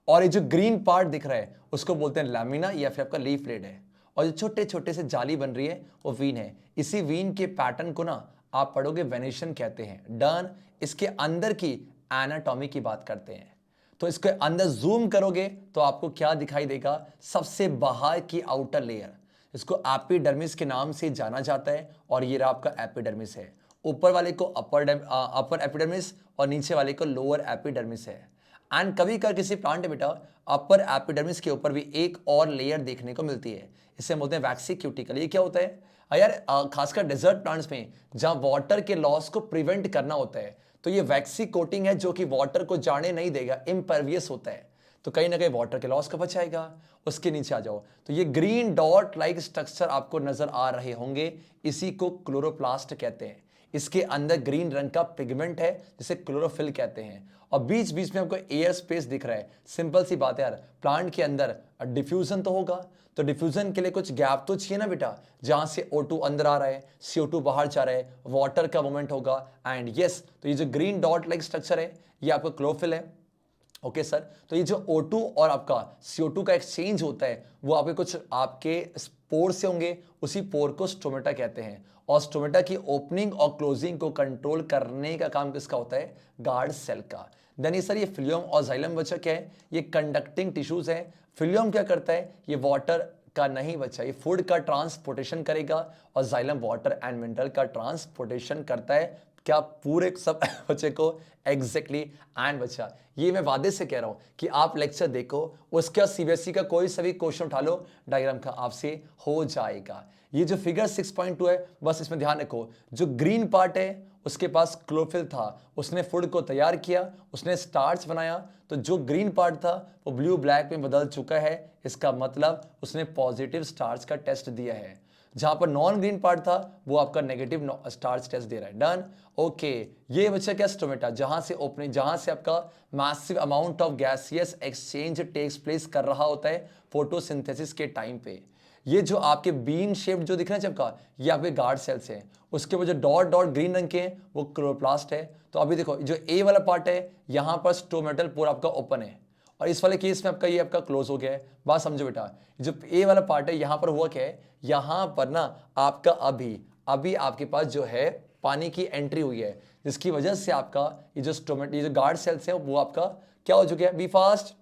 और ये जो ग्रीन पार्ट दिख रहा है उसको बोलते हैं लैमिना या फिर आपका लीफ लेड है। और जो छोटे छोटे से जाली बन रही है वो वीन है। इसी वीन के पैटर्न को ना आप पढ़ोगे वेनेशन कहते हैं। डन, इसके अंदर की एनाटॉमी की बात करते हैं। तो इसके अंदर जूम करोगे तो आपको क्या दिखाई देगा, सबसे बाहर की आउटर लेयर, इसको एपिडर्मिस के नाम से जाना जाता है। और ये आपका एपिडर्मिस है। ऊपर वाले को अपर एपिडर्मिस और नीचे वाले को लोअर एपिडर्मिस है। एंड कभी कभी किसी प्लांट में बेटा अपर एपिडर्मिस के ऊपर भी एक और लेयर देखने को मिलती है, इसे बोलते हैं वैक्सी क्यूटिकल। ये क्या होता है यार, खासकर डेजर्ट प्लांट्स में जहां वाटर के लॉस को प्रिवेंट करना होता है, तो ये वैक्सी कोटिंग है जो कि वाटर को जाने नहीं देगा, इम्परवियस होता है, तो कहीं ना कहीं वाटर के लॉस को बचाएगा। उसके नीचे आ जाओ तो ये ग्रीन डॉट लाइक स्ट्रक्चर आपको नजर आ रहे होंगे, इसी को क्लोरोप्लास्ट कहते हैं। इसके अंदर ग्रीन रंग का पिगमेंट है जिसे क्लोरोफिल कहते हैं। और बीच बीच में आपको एयर स्पेस दिख रहा है। सिंपल सी बात है यार, प्लांट के अंदर डिफ्यूजन तो होगा, तो डिफ्यूजन के लिए कुछ गैप तो चाहिए ना बेटा, जहां से O2 अंदर आ रहा है, CO2 बाहर जा रहा है, वाटर का मूवमेंट होगा। एंड यस, तो ये जो ग्रीन डॉट लाइक स्ट्रक्चर है ये आपका क्लोरोफिल है। ओके सर, तो ये जो O2 और आपका CO2 का एक्सचेंज होता है वो आपके कुछ आपके पोर से होंगे, उसी पोर को स्टोमेटा कहते हैं। और स्टोमेटा की ओपनिंग और क्लोजिंग को कंट्रोल करने का काम किसका होता है, गार्ड सेल का। देन सर ये फिलियम और जाइलम बचा क्या है, ये कंडक्टिंग टिश्यूज है। फिलियम क्या करता है, ये वाटर का नहीं बचा, ये फूड का ट्रांसपोर्टेशन करेगा। और जाइलम वाटर एंड मिनरल का ट्रांसपोर्टेशन करता है। क्या पूरे सब बच्चे को एग्जैक्टली एंड बच्चा, ये मैं वादे से कह रहा हूं कि आप लेक्चर देखो, उसका सीबीएसई का कोई सभी क्वेश्चन उठा लो, डायग्राम का आपसे हो जाएगा। ये जो फिगर 6.2 है बस इसमें ध्यान रखो, जो ग्रीन पार्ट है उसके पास क्लोरोफिल था, उसने फूड को तैयार किया, उसने स्टार्च बनाया। तो जो ग्रीन पार्ट था वो ब्लू ब्लैक में बदल चुका है, इसका मतलब उसने पॉजिटिव स्टार्च का टेस्ट दिया है। जहां पर नॉन ग्रीन पार्ट था वो आपका नेगेटिव स्टार्च टेस्ट दे रहा है। Done, okay. ये बच्चा क्या, स्टोमेटा, जहां से ओपनिंग, जहां से आपका massive amount of gaseous exchange takes place कर रहा होता है फोटोसिंथेसिस के टाइम पे। ये जो आपके बीन शेप जो दिख रहा है चपका, ये आपके गार्ड सेल्स है। उसके ऊपर जो डॉट डॉट ग्रीन रंग के हैं वो क्लोरोप्लास्ट है। तो अभी देखो जो ए वाला पार्ट है यहां पर स्टोमेटल पोर आपका ओपन है, और इस वाले केस में आपका ये आपका क्लोज हो गया है। बात समझो बेटा, जो ए वाला पार्ट है यहां पर हुआ क्या है, यहां पर ना आपका अभी आपके पास जो है पानी की एंट्री हुई है, जिसकी वजह से आपका ये जो गार्ड सेल्स है वो आपका क्या हो चुका है, बी फास्ट,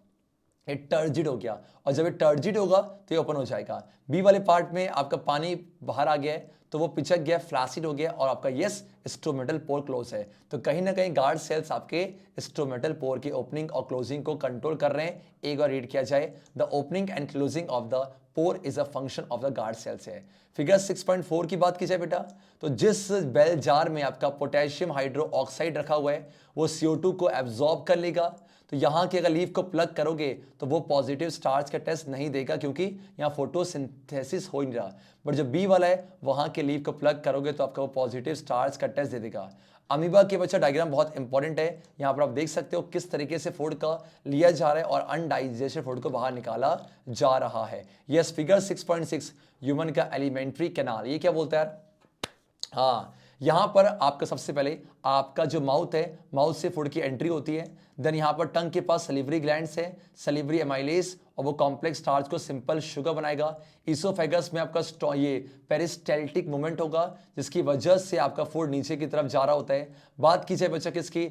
ये टर्जिड हो गया। और जब ये टर्जिड होगा तो ये ओपन हो जाएगा। बी वाले पार्ट में आपका पानी बाहर आ गया है तो वो पिचक गया, फ्लैसिड हो गया, और आपका यस स्टोमेटल पोर क्लोज है। तो कहीं ना कहीं गार्ड सेल्स आपके स्टोमेटल पोर की ओपनिंग और क्लोजिंग को कंट्रोल कर रहे हैं। एक बार रीड किया जाए, the opening and closing of the pour is a function of the guard cells है। फिगर 6.4 की बात की जाए बेटा, तो जिस बेल जार में आपका पोटेशियम हाइड्रो ऑक्साइड रखा हुआ है वो CO2 को एब्जॉर्ब कर लेगा। तो यहाँ की अगर लीफ को प्लग करोगे तो वो पॉजिटिव स्टार्च का टेस्ट नहीं देगा क्योंकि यहाँ फोटोसिंथेसिस हो नहीं रहा। बट जो बी वाला है वहाँ के लीफ को प्लग करोगे तो आपका वो पॉजिटिव स्टार्च का टेस्ट दे देगा। अमीबा के बच्चा डायग्राम बहुत इंपॉर्टेंट है। यहाँ पर आप देख सकते हो किस तरीके से फूड का लिया जा रहा है और अनडाइजेस्टेड फूड को बाहर निकाला जा रहा है। यस, फिगर 6.6 ह्यूमन का एलिमेंट्री कैनाल, ये क्या बोलता है यार, हाँ यहां पर आपका सबसे पहले आपका जो माउथ है, माउथ से फूड की एंट्री होती है। देन यहां पर टंग के पास सलिवरी ग्लैंड्स है, सलिवरी एमाइलेज, और वो कॉम्प्लेक्स स्टार्च को सिंपल शुगर बनाएगा। इसोफेगस में आपका ये पेरिस्टैल्टिक मूवमेंट होगा, जिसकी वजह से आपका फूड नीचे की तरफ जा रहा होता है। बात की जाए बच्चा किसकी,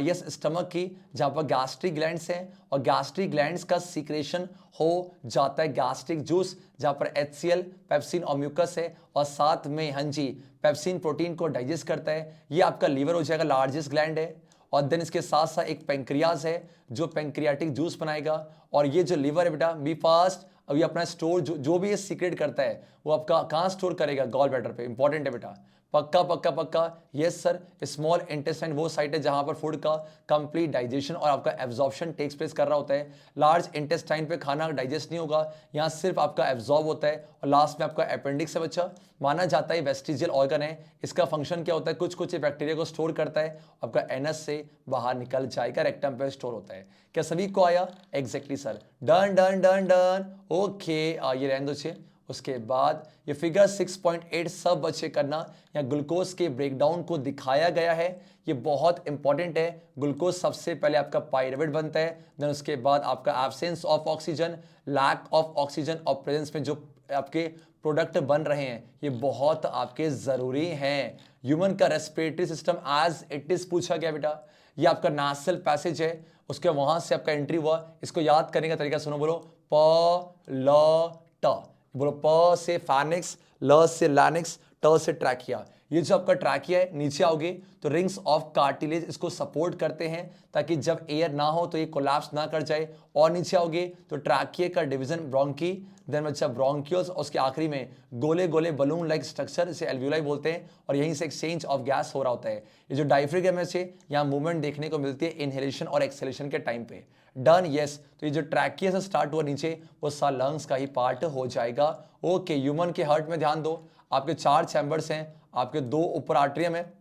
यस स्टमक की, जहां पर गैस्ट्रिक ग्लैंड्स हैं, और गैस्ट्रिक ग्लैंड्स का सीक्रेशन हो जाता है गैस्ट्रिक जूस, जहां पर HCl, पेप्सिन और म्यूकस है, और साथ में हाँ जी पेप्सिन प्रोटीन को डाइजेस्ट करता है। ये आपका लीवर हो जाएगा, लार्जेस्ट ग्लैंड है। और देन इसके साथ साथ एक पेंक्रियाज है जो पेंक्रियाटिक जूस बनाएगा। और ये जो लीवर है बेटा, बी फास्ट, अभी अपना स्टोर जो भी ये सीक्रेट करता है वो आपका कहाँ स्टोर करेगा, गॉल ब्लैडर पे। इंपॉर्टेंट है बेटा, पक्का पक्का पक्का, यस सर। स्मॉल इंटेस्टाइन वो साइट है जहां पर फूड का कंप्लीट डाइजेशन और आपका एब्जॉर्प्शन टेक्स प्लेस कर रहा होता है। लार्ज इंटेस्टाइन पे खाना डाइजेस्ट नहीं होगा, यहाँ सिर्फ आपका एब्जॉर्ब होता है। और लास्ट में आपका अपेंडिक्स है बच्चा, माना जाता है वेस्टिजियल ऑर्गन है। इसका फंक्शन क्या होता है, कुछ कुछ बैक्टीरिया को स्टोर करता है, आपका एनस से बाहर निकल जाएगा, रेक्टम पे स्टोर होता है। क्या सभी को आया? Exactly sir, done done done done, okay. ये रहने दो। उसके बाद ये फिगर 6.8 सब बच्चे करना, या ग्लूकोज के ब्रेकडाउन को दिखाया गया है। ये बहुत इंपॉर्टेंट है। ग्लूकोज सबसे पहले आपका पायरुवेट बनता है, देन उसके बाद आपका absence of oxygen, lack of oxygen और प्रेजेंस में जो आपके प्रोडक्ट बन रहे हैं, ये बहुत आपके जरूरी हैं। ह्यूमन का respiratory system as it is पूछा गया बेटा, ये आपका नासल पैसेज है, उसके वहां से आपका एंट्री हुआ। इसको याद करने का तरीका सुनो, बोलो प ल ट, बोलो प से फैनिक्स, ल से लैनिक्स, ट से ट्रैकिया। ये जो आपका ट्रैकिया है, नीचे आओगे तो रिंग्स ऑफ कार्टिलेज इसको सपोर्ट करते हैं ताकि जब एयर ना हो तो ये कोलैप्स ना कर जाए। और नीचे आओगे तो ट्रैकिया का डिवीजन ब्रोंकी, देन बच्चा ब्रोंकियोल्स, और उसके आखिरी में गोले गोले बलून लाइक स्ट्रक्चर, इसे एल्वियोलाई बोलते हैं, और यहीं से एक्सचेंज ऑफ गैस हो रहा होता है। ये जो डायफ्राम है से यहाँ मूवमेंट देखने को मिलती है इनहेलेशन और एक्सहेलेशन के टाइम पे। Done, yes. तो ये जो ट्रैकिया से स्टार्ट हुआ नीचे, वो सा लंग्स का ही पार्ट हो जाएगा। ओके, ह्यूमन के हार्ट में ध्यान दो, आपके 4 चैम्बर्स हैं, आपके 2 ऊपर आर्टरियम है,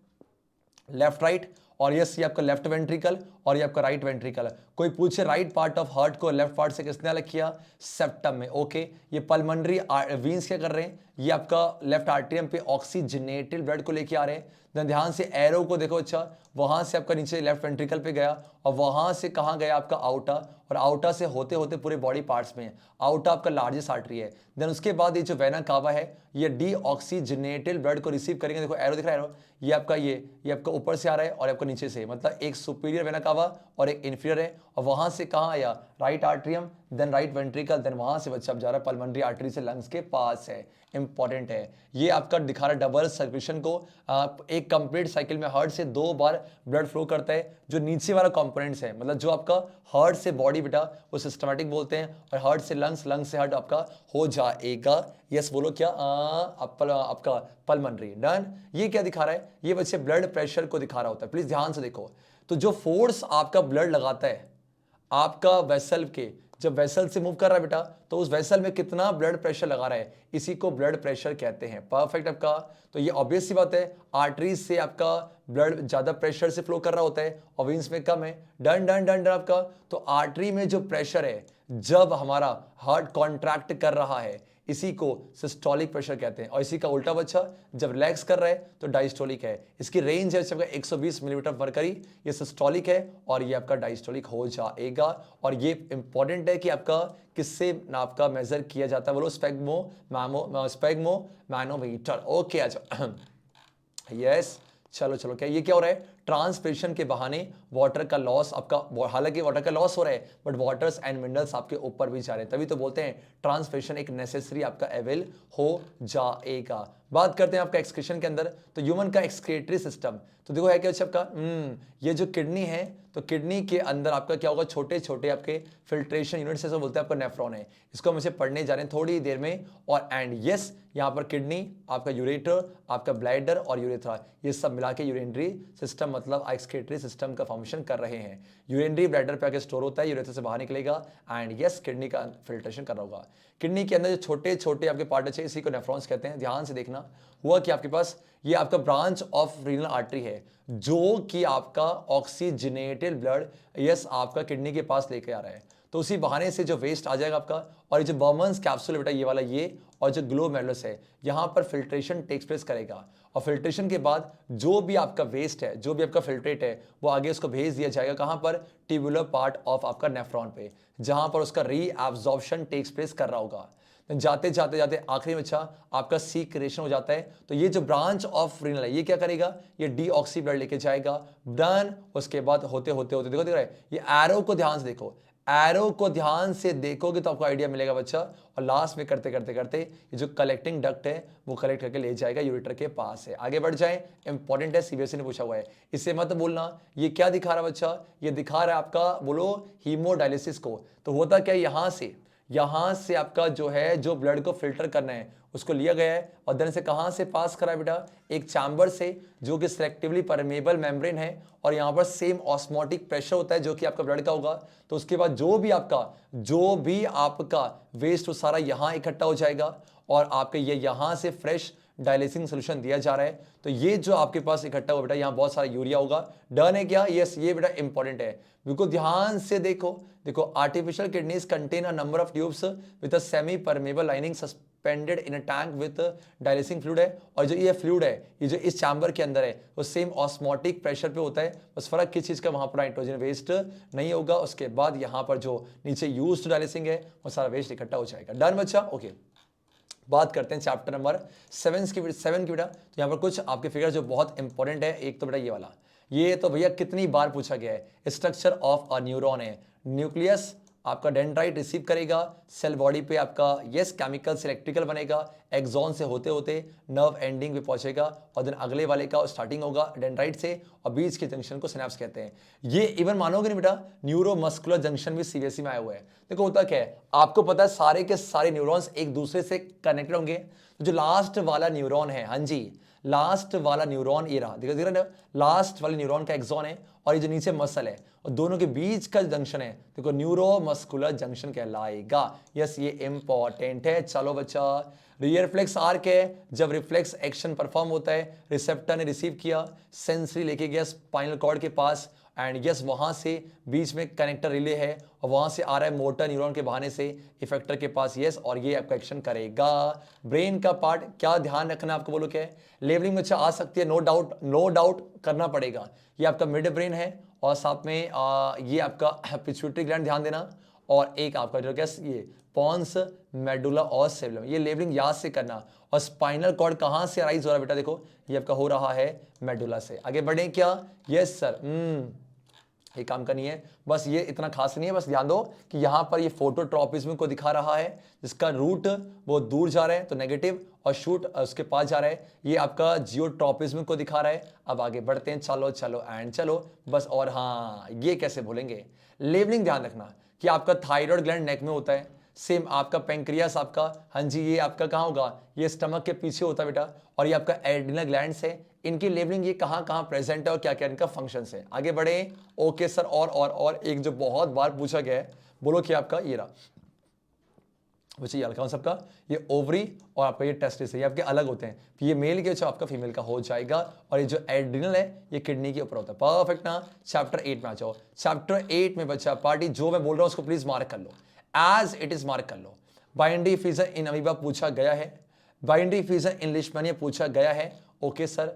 लेफ्ट राइट, और यस ये आपका लेफ्ट वेंट्रिकल और ये आपका राइट वेंट्रिकल। कोई पूछे राइट पार्ट ऑफ हार्ट को लेफ्ट पार्ट से किसने अलग किया? सेप्टम में। ओके, ये पल्मोनरी वीन्स क्या कर रहे हैं, ये आपका लेफ्ट आर्टरियम पे ऑक्सीजनेटेड ब्लड को लेके आ रहे हैं। देन ध्यान से एरो को देखो, अच्छा वहां से आपका नीचे लेफ्ट वेंट्रिकल पे गया, और वहां से कहां गया आपका आउटा, और आउटा से होते होते पूरे बॉडी पार्ट्स में। आउटा आपका लार्जेस्ट आर्टरी है। देन उसके बाद ये जो वेना कावा है, ये डीऑक्सीजनेटेड ब्लड को रिसीव करेंगे। देखो एरो दिख रहा है, एरो, ये आपका ये आपका ऊपर से आ रहा है और आपका नीचे से, मतलब एक सुपीरियर वेना कावा और एक इंफीरियर है। और वहां से कहां आया? Right atrium, then right ventricle, then वहां से बच्चा अब जा रहा है पल्मोनरी आर्टरी से लंग्स के पास है। इंपॉर्टेंट है, ये आपका दिखा रहा है डबल सर्कुलेशन को। एक कंप्लीट साइकिल में हार्ट से 2 बार ब्लड फ्लो करता है। जो नीचे वाला कंपोनेंट्स है, मतलब जो आपका हार्ट से बॉडी बेटा, वो सिस्टमैटिक बोलते हैं, और हार्ट से लंग्स, लंग्स से हार्ट आपका हो जाएगा। यस बोलो क्या? आपका पल्मोनरी। डन। ये क्या दिखा रहा है? ये बच्चे ब्लड प्रेशर को दिखा रहा होता है। प्लीज ध्यान से देखो, तो जो फोर्स आपका ब्लड लगाता है आपका वेसल के, जब वेसल से मूव कर रहा है बेटा, तो उस वेसल में कितना ब्लड प्रेशर लगा रहा है, इसी को ब्लड प्रेशर कहते हैं। परफेक्ट आपका। तो ये ऑब्वियस सी बात है, आर्टरीज से आपका ब्लड ज्यादा प्रेशर से फ्लो कर रहा होता है और वेन्स में कम है। डन डन डन डन आपका। तो आर्टरी में जो प्रेशर है, जब हमारा हार्ट कॉन्ट्रैक्ट कर रहा है, इसी को सिस्टोलिक प्रेशर कहते हैं। और इसी का उल्टा बच्चा, जब रिलैक्स कर रहा है तो डायस्टोलिक है। इसकी रेंज है 120 मिलीमीटर मरकरी, ये सिस्टोलिक है, और ये आपका डायस्टोलिक हो जाएगा। और ये इंपॉर्टेंट है कि आपका किससे आपका मेजर किया जाता है, बोलो स्पेग्मो मैनोमीटर। ओके अच्छा, यस। चलो क्या ये क्या हो रहा है? ट्रांसपिरेशन के बहाने वाटर का लॉस आपका, हालांकि वाटर का लॉस हो रहा है बट वाटर्स एंड मिनरल्स आपके ऊपर भी जा रहे हैं, तभी तो बोलते हैं ट्रांसपिरेशन एक नेसेसरी आपका अवेल हो जाएगा। बात करते हैं आपका एक्सक्रीशन के अंदर, तो ह्यूमन का एक्सक्रीटरी सिस्टम, तो देखो है क्या आपका, ये जो किडनी है, तो किडनी के अंदर आपका क्या होगा, छोटे छोटे आपके फिल्ट्रेशन यूनिट्स ऐसा बोलते हैं, आपका नेफ्रॉन है। इसको हम इसे पढ़ने जा रहे हैं थोड़ी देर में। और एंड यस, यहाँ पर किडनी, आपका यूरेटर, आपका ब्लैडर और यूरेथ्रा, ये सब मिला के यूरिनरी सिस्टम मतलब एक्सक्रीटरी सिस्टम का फंक्शन कर रहे हैं। यूरिनरी ब्लैडर पे आके स्टोर होता है, यूरेथ्रा से बाहर निकलेगा, एंड यस किडनी का फिल्ट्रेशन कर रहा होगा। किडनी के अंदर जो छोटे छोटे आपके पार्ट है, इसी को नेफ्रॉन्स कहते हैं। ध्यान से देखना, हुआ कि आपके पास ये आपका ब्रांच ऑफ रीनल आर्टरी है, जो कि आपका ऑक्सीजनेटेड ब्लड यस आपका किडनी के पास लेके आ रहा है। तो उसी बहाने से जो वेस्ट आ जाएगा आपका, और ये जो बर्मन्स कैप्सूल है बेटा ये वाला, ये और जो ग्लोमेरुलस है यहाँ पर फिल्ट्रेशन टेक्स प्लेस करेगा, और फिल्ट्रेशन के बाद जो भी आपका वेस्ट है, जो भी आपका फिल्ट्रेट है, वो आगे उसको भेज दिया जाएगा कहाँ पर, ट्यूबुलर पार्ट ऑफ आपका नेफ्रॉन पे, जहां पर उसका रीएब्जॉर्प्शन टेक्स प्लेस कर रहा होगा। जाते जाते जाते आखिरी में अच्छा आपका सीक्रेशन हो जाता है। तो ये जो ब्रांच ऑफ रीनल है ये क्या करेगा, ये डीऑक्सी ब्लड लेके जाएगा, डन। उसके बाद होते होते होते देखो, देख रहे हैं ये एरो को ध्यान से देखो, एरो को ध्यान से देखोगे तो आपको आइडिया मिलेगा बच्चा। और लास्ट में करते करते करते ये जो कलेक्टिंग डक्ट है वो कलेक्ट करके ले जाएगा यूरेटर के पास है। आगे बढ़ जाए, इंपॉर्टेंट है, सीबीएसई ने पूछा हुआ है, इसे मत बोलना। ये क्या दिखा रहा है बच्चा, ये दिखा रहा है आपका बोलो हीमोडायलिसिस को। तो होता क्या, यहां से आपका जो है, जो ब्लड को फिल्टर करना है उसको लिया गया है, और देन से कहां से पास करा है बेटा, एक चैम्बर से जो कि सिलेक्टिवली परमेबल मेम्ब्रेन है, और यहां पर सेम ऑस्मोटिक प्रेशर होता है जो कि आपका ब्लड का होगा। तो उसके बाद जो भी आपका वेस्ट वो सारा यहां इकट्ठा हो जाएगा, और आपके ये यहां से फ्रेश डायलिसिंग सोल्यूशन दिया जा रहा है। तो ये जो आपके पास इकट्ठा हुआ बेटा, यहाँ बहुत सारा यूरिया होगा, डन है क्या, यस, ये बेटा इंपॉर्टेंट है, बिल्कुल ध्यान से देखो। Artificial kidneys contain a number of tubes with a semi permeable lining suspended in a tank with dialysing fluid है, और जो ये फ्लूइड है, ये जो इस चैम्बर के अंदर है वो सेम ऑस्मोटिक प्रेशर पे होता है, बस फर्क किस चीज का, वहां पर नाइट्रोजन वेस्ट नहीं होगा। उसके बाद यहाँ पर जो नीचे यूज्ड डायलिसिंग है वो सारा वेस्ट इकट्ठा हो जाएगा, डन बच्चा, ओके। बात करते हैं चैप्टर नंबर 7 की बेटा। तो यहाँ पर कुछ आपके फिगर जो बहुत इंपॉर्टेंट है, एक तो बेटा ये वाला, ये तो भैया कितनी बार पूछा गया है, स्ट्रक्चर ऑफ अ न्यूरॉन है, न्यूक्लियस आपका डेंड्राइट रिसीव करेगा, सेल बॉडी पे आपका यस केमिकल से इलेक्ट्रिकल बनेगा, एक्सॉन से होते होते नर्व एंडिंग पे पहुंचेगा, और देन अगले वाले का स्टार्टिंग होगा डेंड्राइट से, और बीच के जंक्शन को सिनेप्स कहते हैं। ये इवन मानोगे नहीं बेटा, न्यूरोमस्कुलर जंक्शन भी सीबीएसई में आए हुए हैं। देखो होता क्या है, आपको पता है सारे के सारे न्यूरॉन्स एक दूसरे से कनेक्टेड होंगे। जो लास्ट वाला न्यूरॉन है, हाँ जी, लास्ट वाला न्यूरॉन ये रहा, दिख रहा है, लास्ट वाले न्यूरॉन का एक्सॉन है, और ये जो नीचे मसल है, और दोनों के बीच का जंक्शन है, देखो न्यूरोमस्कुलर जंक्शन कहलाएगा। यस, ये इंपॉर्टेंट है। चलो बच्चा, रिफ्लेक्स आर्क है, जब रिफ्लेक्स एक्शन परफॉर्म होता है, रिसेप्टर ने रिसीव किया, सेंसरी लेके गया स्पाइनल कॉर्ड के पास, एंड यस वहां से बीच में कनेक्टर रिले है, और वहां से आ रहा है मोटर न्यूरॉन के बहाने से इफेक्टर के पास, यस, और ये आपका एक्शन करेगा। ब्रेन का पार्ट क्या ध्यान रखना आपको, बोलो क्या है, लेवलिंग में अच्छा आ सकती है, नो डाउट करना पड़ेगा। ये आपका मिड ब्रेन है, और साथ में ये आपका पिट्यूटरी ग्लैंड ध्यान देना, और एक आपका जो कैस ये पॉन्स मेडुला और सेबुलम, ये लेवलिंग याद से करना। और स्पाइनल कॉर्ड कहां से अराइज हो रहा है बेटा, देखो ये आपका हो रहा है मेडुला से। आगे बढ़े क्या, यस सर, ये काम करनी है, बस ये इतना खास नहीं है, बस ध्यान दो कि यहाँ पर ये फोटोट्रॉपिज्म को दिखा रहा है, जिसका रूट वो दूर जा रहा है तो नेगेटिव, और शूट उसके पास जा रहा है, ये आपका जियोट्रॉपिज्म को दिखा रहा है। अब आगे बढ़ते हैं, चलो एंड चलो बस। और हाँ, ये कैसे भूलेंगे, लेवलिंग ध्यान रखना कि आपका थायराइड ग्लैंड नेक में होता है, सेम आपका पेंक्रियास आपका, हाँ जी, ये आपका कहाँ होगा, ये स्टमक के पीछे होता है बेटा, और ये आपका एड्रिनल ग्लैंड्स है, इनकी लेबलिंग ये कहाँ कहाँ प्रेजेंट है और क्या क्या इनका फंक्शंस है। आगे बढ़े, ओके सर। और एक जो बहुत बार पूछा गया है, बोलो कि आपका ये रहा बच्चे, ये कौन सबका, ये ओवरी और आपका ये टेस्टिस है, ये आपके अलग होते हैं, ये मेल के जो आपका फीमेल का हो जाएगा, और ये जो एड्रिनल है ये किडनी के ऊपर होता है। परफेक्ट ना। चैप्टर 8 में आ जाओ। चैप्टर 8 में बच्चा पार्टी जो मैं बोल रहा हूं उसको प्लीज मार्क कर लो, एज इट इज मार्क कर लो। बाइनरी फीजर इन अमीबा पूछा गया है, बाइनरी फीजर इन लिशमैनिया पूछा गया है। ओके सर,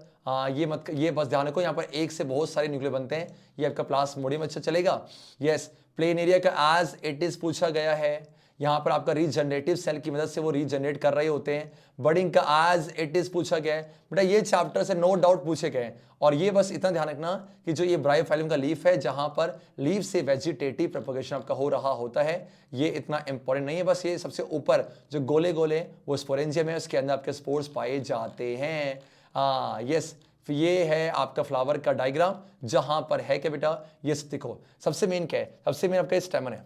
ये बस ध्यान रखो, यहाँ पर एक से बहुत सारे न्यूक्लियर बनते हैं, ये आपका प्लाज्मोडियम अच्छा चलेगा। यस, प्लेन एरिया का एज इट इज पूछा गया है, यहाँ पर आपका रीजनरेटिव सेल की मदद से वो रीजनरेट कर रहे होते हैं। बडिंग का एज इट इज पूछा गया है बेटा, ये चैप्टर से नो डाउट पूछे गए। और ये बस इतना ध्यान रखना कि जो ये ब्रायोफाइलम का लीफ है, जहां पर लीफ से वेजिटेटिव प्रोपगेशन आपका हो रहा होता है, ये इतना इंपॉर्टेंट नहीं है। बस ये सबसे ऊपर जो गोले गोले वो स्पोरेंजियम है, उसके अंदर आपके स्पोर्स पाए जाते हैं। यस, ये है आपका फ्लावर का डायग्राम, जहां पर है क्या बेटा, ये देखो सबसे मेन क्या है, सबसे मेन आपका स्टेमन है,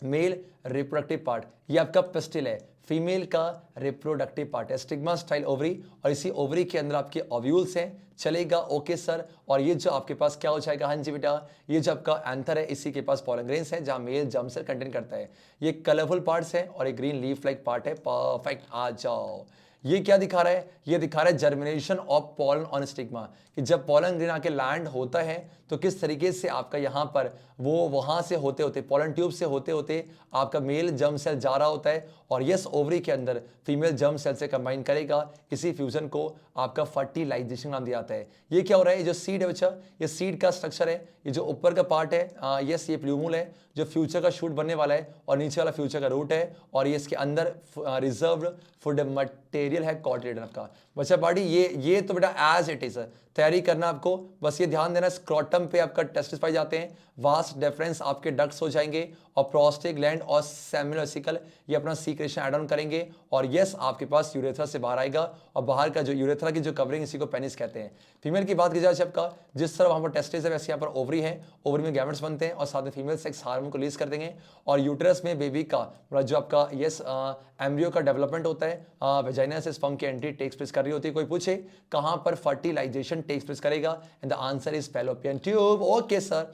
मेल रिप्रोडक्टिव पार्ट, ये आपका पिस्टिल है, फीमेल का रिप्रोडक्टिव पार्ट है, स्टिग्मा स्टाइल ओवरी, और इसी ओवरी के अंदर आपके ओव्यूल्स हैं, चलेगा। Okay sir. और ये जो आपके पास क्या हो जाएगा, हाँ जी बेटा, ये जो आपका एंथर है, इसी के पास पॉलन ग्रेन्स है, जहां मेल जर्म सेल कंटेन करता है। ये कलरफुल पार्ट्स है, और एक ग्रीन लीफ लाइक पार्ट है। परफेक्ट, आ जाओ। ये क्या दिखा रहा है? ये दिखा रहा है germination of pollen on stigma, कि जब पॉलन ग्रेन आके लैंड होता है तो किस तरीके से आपका यहाँ पर वो वहां से होते होते पॉलन ट्यूब से होते होते आपका मेल जर्म सेल जा रहा होता है और यस ओवरी के अंदर फीमेल जर्म सेल से कंबाइन करेगा। इसी फ्यूजन को आपका फर्टिलाइजेशन नाम दिया जाता है। ये क्या हो रहा है? ये जो सीड है बच्चा, ये सीड का स्ट्रक्चर है, ये जो ऊपर का पार्ट है यस ये प्लूमुल है जो फ्यूचर का शूट बनने वाला है और नीचे वाला फ्यूचर का रूट है और ये इसके अंदर रिजर्व्ड फूड मटेरियल है कॉटिलेडन का। बच्चा बॉडी ये तो बेटा एज इट इज तैयारी करना आपको, बस ये ध्यान देना स्क्रोटम पे आपका टेस्टिस पाए जाते हैं, वास्ट डिफरेंस आपके डक्ट्स हो जाएंगे और प्रोस्टेट ग्लैंड और सेमिनोवेसिकल ये अपना सीक्रेशन ऐड ऑन करेंगे और यस आपके पास यूरेथ्रा से बाहर आएगा और बाहर का जो यूरेथ्रा की जो कवरिंग इसी को पेनिस कहते हैं। फीमेल की बात की जाए आपका, जिस तरह वहां पर टेस्टिस है वैसे यहाँ पर ओवरी है, ओवरी में गैमेट्स बनते हैं और साथ में फीमेल सेक्स हार्मोन को रिलीज कर देंगे और यूटेरस में बेबी का जो आपका यस एम्ब्रियो का डेवलपमेंट होता है, वेजाइना से स्पर्म की एंट्री टेक्स प्लेस कर रही होती है। कोई पूछे कहां पर फर्टिलाइजेशन टेक्स प्लेस करेगा, and the answer is fallopian tube. Okay sir,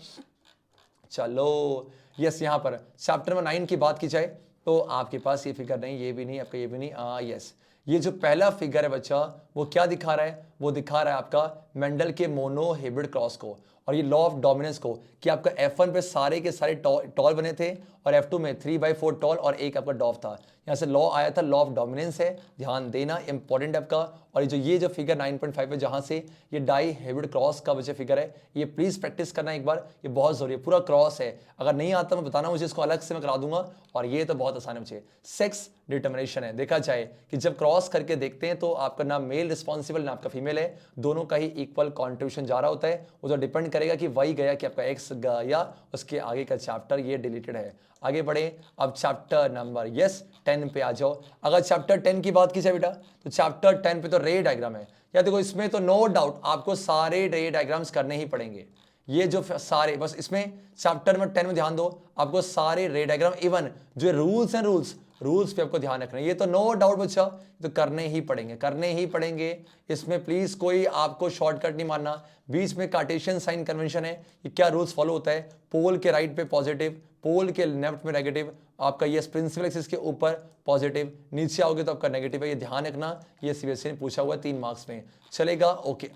चलो यस यहाँ पर चैप्टर नंबर 9 की बात की जाए तो आपके पास ये फिगर नहीं, ये भी नहीं, आपका ये भी नहीं। यस ये जो पहला फिगर है बच्चा वो क्या दिखा रहा है? वो दिखा रहा है आपका मेंडल के मोनो हाइब्रिड क्रॉस को और ये लॉ ऑफ डोमिनेंस को, कि आपका F1 पे सारे के सारे टॉल बने थे और F2 में 3/4 टॉल और एक आपका डॉफ था। यहाँ से लॉ आया था, लॉ ऑफ डोमिनेंस है, ध्यान देना इंपॉर्टेंट आपका। और ये जो फिगर 9.5 है जहां से ये डाई हाइब्रिड क्रॉस का बच्चे फिगर है, ये प्लीज प्रैक्टिस करना एक बार, ये बहुत जरूरी है। पूरा क्रॉस है, अगर नहीं आता मैं बताना मुझे, इसको अलग से मैं करा दूंगा और ये तो बहुत आसान है बच्चे। सेक्स डिटर्मिनेशन है, देखा जाए कि जब क्रॉस करके देखते हैं तो आपका ना मेल रिस्पॉन्सिबल ना आपका फीमेल है, दोनों का ही इक्वल कॉन्ट्रीब्यूशन जा रहा होता है। वो तो डिपेंड करेगा कि वही गया कि आपका एक्स गया, उसके आगे का चैप्टर ये डिलीटेड है। आगे बढ़े, अब चैप्टर नंबर 10 पे आ जाओ। अगर चैप्टर 10 की बात की जाए बेटा तो चैप्टर 10 पे तो रे डायग्राम है, या देखो इसमें तो नो डाउट आपको सारे रे डायग्राम्स करने ही पड़ेंगे। ये जो सारे बस इसमें चैप्टर नंबर 10 में ध्यान दो, आपको सारे रे डायग्राम इवन जो रूल्स हैं रूल्स पे आपको ध्यान रखना है। ये तो नो डाउट बच्चा तो करने ही पड़ेंगे। इसमें प्लीज कोई आपको शॉर्टकट नहीं मारना। बीच में कार्टेशियन साइन कन्वेंशन है, ये क्या रूल्स फॉलो होता है? पोल के राइट पे पॉजिटिव, पोल के लेफ्ट में नेगेटिव, आपका ये प्रिंसिपल एक्सिस के ऊपर पॉजिटिव, नीचे आओगे तो आपका नेगेटिव है, ये ध्यान रखना। ये सीबीएसई ने पूछा हुआ है 3 मार्क्स में, चलेगा? Okay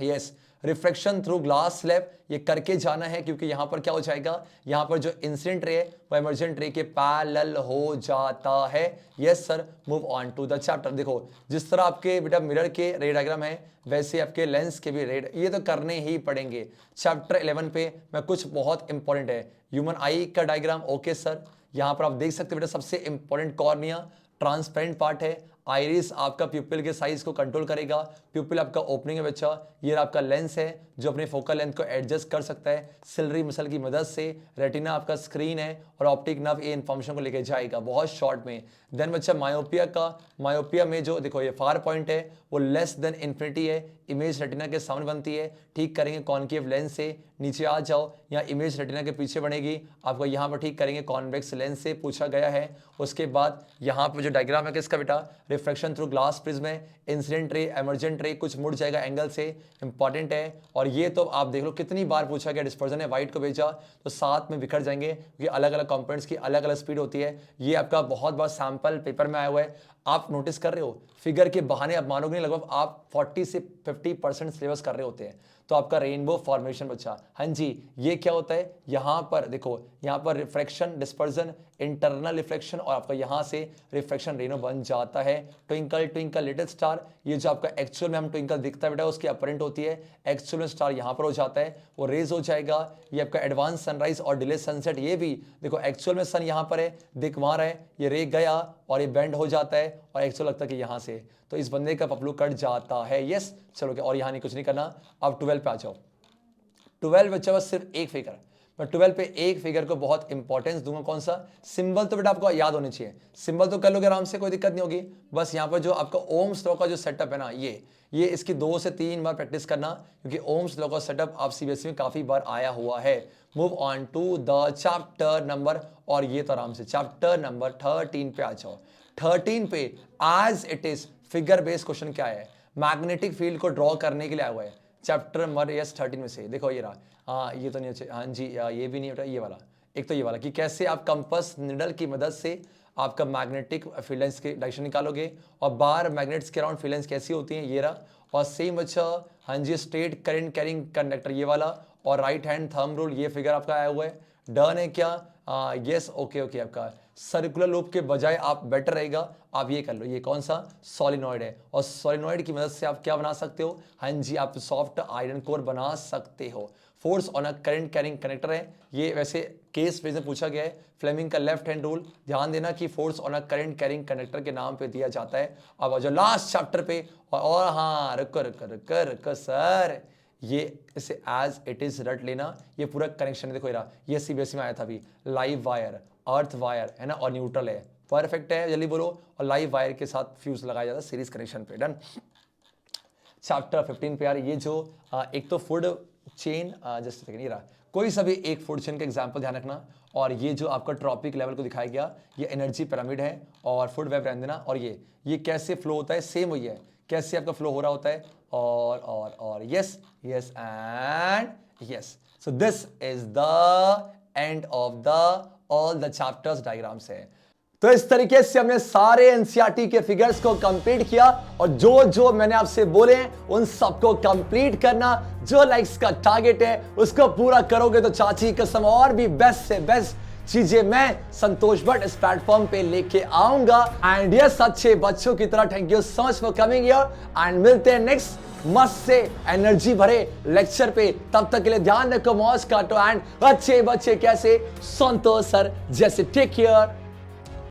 yes, refraction through glass slab ये करके जाना है, क्योंकि यहां पर क्या हो जाएगा, यहां पर जो इंसिडेंट रे है वो इमर्जेंट रे के पैरेलल हो जाता है। Yes sir, move on to the chapter. देखो जिस तरह आपके बेटा मिरर के रे डायग्राम है वैसे आपके लेंस के भी रे, ये तो करने ही पड़ेंगे। चैप्टर 11 पे मैं कुछ बहुत इंपॉर्टेंट है, ह्यूमन आई का डायग्राम। ओके सर, यहां पर आप देख सकते हो बेटा सबसे इंपॉर्टेंट कॉर्निया ट्रांसपेरेंट पार्ट है, आइरिस आपका प्यूपिल के साइज को कंट्रोल करेगा, प्यूपिल आपका ओपनिंग है बच्चा, ये आपका लेंस है जो अपने फोकल लेंथ को एडजस्ट कर सकता है सिलरी मसल की मदद से, रेटिना आपका स्क्रीन है और ऑप्टिक नर्व ये इन्फॉर्मेशन को लेके जाएगा बहुत शॉर्ट में। देन बच्चा मायोपिया में जो देखो ये फार पॉइंट है वो लेस देन इन्फिनिटी है, इमेज रेटिना के सामने बनती है, ठीक करेंगे कॉन्केव लेंस से। नीचे आ जाओ, यहाँ इमेज रेटिना के पीछे बनेगी, आपको यहाँ पर ठीक करेंगे कॉन्वेक्स लेंस से, पूछा गया है। उसके बाद यहाँ पर जो डायग्राम है किसका बेटा, रिफ्रैक्शन थ्रू ग्लास प्रिज्म है, इंसिडेंट रे इमर्जेंट रे कुछ मुड़ जाएगा एंगल से, इंपॉर्टेंट है। और ये तो आप देख लो कितनी बार पूछा गया, डिस्पर्जन है व्हाइट को भेजा तो साथ में बिखर जाएंगे क्योंकि अलग अलग कंपोनेंट्स की अलग अलग स्पीड होती है। ये आपका बहुत बार सैंपल पेपर में आया हुआ है, आप नोटिस कर रहे हो फिगर के बहाने, आप मानोगे नहीं लगभग आप 40 से 50% सिलेबस कर रहे होते हैं। तो आपका रेनबो फॉर्मेशन बच्चा, हाँ जी, ये क्या होता है, यहाँ पर देखो, यहाँ पर रिफ्रैक्शन डिस्पर्जन इंटरनल रिफ्लेक्शन और आपका यहाँ से रिफ्रैक्शन रेनो बन जाता है। ट्विंकल ट्विंकल लिटिल स्टार, ये जो आपका एक्चुअल में हम ट्विंकल दिखता है बेटा उसकी अपरेंट होती है, एक्चुअल में स्टार यहाँ पर हो जाता है, वो रेज हो जाएगा। ये आपका एडवांस सनराइज और डिले सनसेट, ये भी देखो एक्चुअल में सन यहाँ पर है, दिख वहाँ रहा है, ये रे गया और ये बेंड हो जाता है और एक्चुअल लगता है कि यहाँ से, तो इस बंदे का पपलू कट जाता है। यस, चलो क्या, और यहाँ नहीं कुछ नहीं करना। अब 12 पे आ जाओ। 12 बच्चा बस सिर्फ एक फिगर, मैं 12 पे एक फिगर को बहुत इंपॉर्टेंस दूंगा। कौन सा? सिंबल तो बेटा आपको याद होने चाहिए, सिंबल तो कर लोगे आराम से, कोई दिक्कत नहीं होगी। बस यहाँ पर जो आपका ओम्स लॉ का जो सेटअप है ना, ये इसकी 2 से 3 बार प्रैक्टिस करना, क्योंकि ओम्स लॉ का सेटअप आप सीबीएसई में काफी बार आया हुआ है। Move on to the chapter number, और ये तो आराम से चैप्टर नंबर 13 पे आ जाओ। 13 पे as it is figure based question क्या है, मैग्नेटिक फील्ड को ड्रॉ करने के लिए आया हुआ है। चैप्टर नंबर 13 में से देखो ये रहा, हाँ ये तो नहीं अच्छे, हाँ जी ये भी नहीं बेटा, ये वाला, एक तो ये वाला कि कैसे आप कंपास निडल की मदद से आपका मैग्नेटिक फील्ड लाइंस के डायरेक्शन निकालोगे और बाहर मैग्नेट्स के अराउंड फील्ड लाइंस कैसी होती हैं, ये रहा। और सेम अच्छा, हाँ जी, स्ट्रेट करंट कैरिंग कंडक्टर ये वाला, और राइट हैंड थंब रूल ये फिगर आपका आया हुआ है। डन है क्या? Yes, okay okay. आपका सर्कुलर लूप के बजाय आप बेटर रहेगा, आप ये कर लो, ये कौन सा सोलिनॉइड है, और सोलिनॉइड की मदद से आप क्या बना सकते हो, हाँ जी, आप सॉफ्ट आयरन कोर बना सकते हो। Force on a current carrying connector है ये, वैसे केस में पूछा गया है, फ्लेमिंग का लेफ्ट हैंड रूल। ध्यान देना कि force on a current carrying connector के नाम पे दिया जाता है। अब जो लास्ट चैप्टर पे, और हाँ, रुको सर, ये इसे एज इट इज रट लेना, ये पूरा कनेक्शन देखो, ये सीबीएसई में आया था अभी, लाइव वायर, अर्थ वायर है ना, और न्यूट्रल है, परफेक्ट है, जल्दी बोलो। और लाइव वायर के साथ फ्यूज लगाया जाता है सीरीज कनेक्शन पे। डन। चैप्टर 15 पे यार, ये जो एक तो फूड चेन, जस्ट सेकंड, ये रहा, कोई सा भी एक फूड चेन का एग्जांपल ध्यान रखना। और ये जो आपका ट्रॉपिक लेवल को दिखाया गया, ये एनर्जी पिरामिड है, और फूड वेब रहने देना। और ये कैसे फ्लो होता है, सेम वही है, कैसे आपका फ्लो हो रहा होता है, और yes yes and yes. So this is the end of the all the chapters diagrams है। तो इस तरीके से हमने सारे एनसीईआरटी के फिगर्स को कंप्लीट किया, और जो जो मैंने आपसे बोले हैं उन सबको कंप्लीट करना। जो लाइक्स का टारगेट है उसको पूरा करोगे तो चाची कसम और भी बेस्ट से बेस्ट चीजें मैं संतोष भट्ट इस प्लेटफॉर्म पे लेके आऊंगा। एंड यस, अच्छे बच्चों की तरह thank you so much for coming here, and मिलते हैं नेक्स्ट मस्त से एनर्जी भरे लेक्चर पे। तब तक के लिए ध्यान रखो, मौज काटो, एंड अच्छे बच्चे कैसे संतोष सर जैसे। Take care.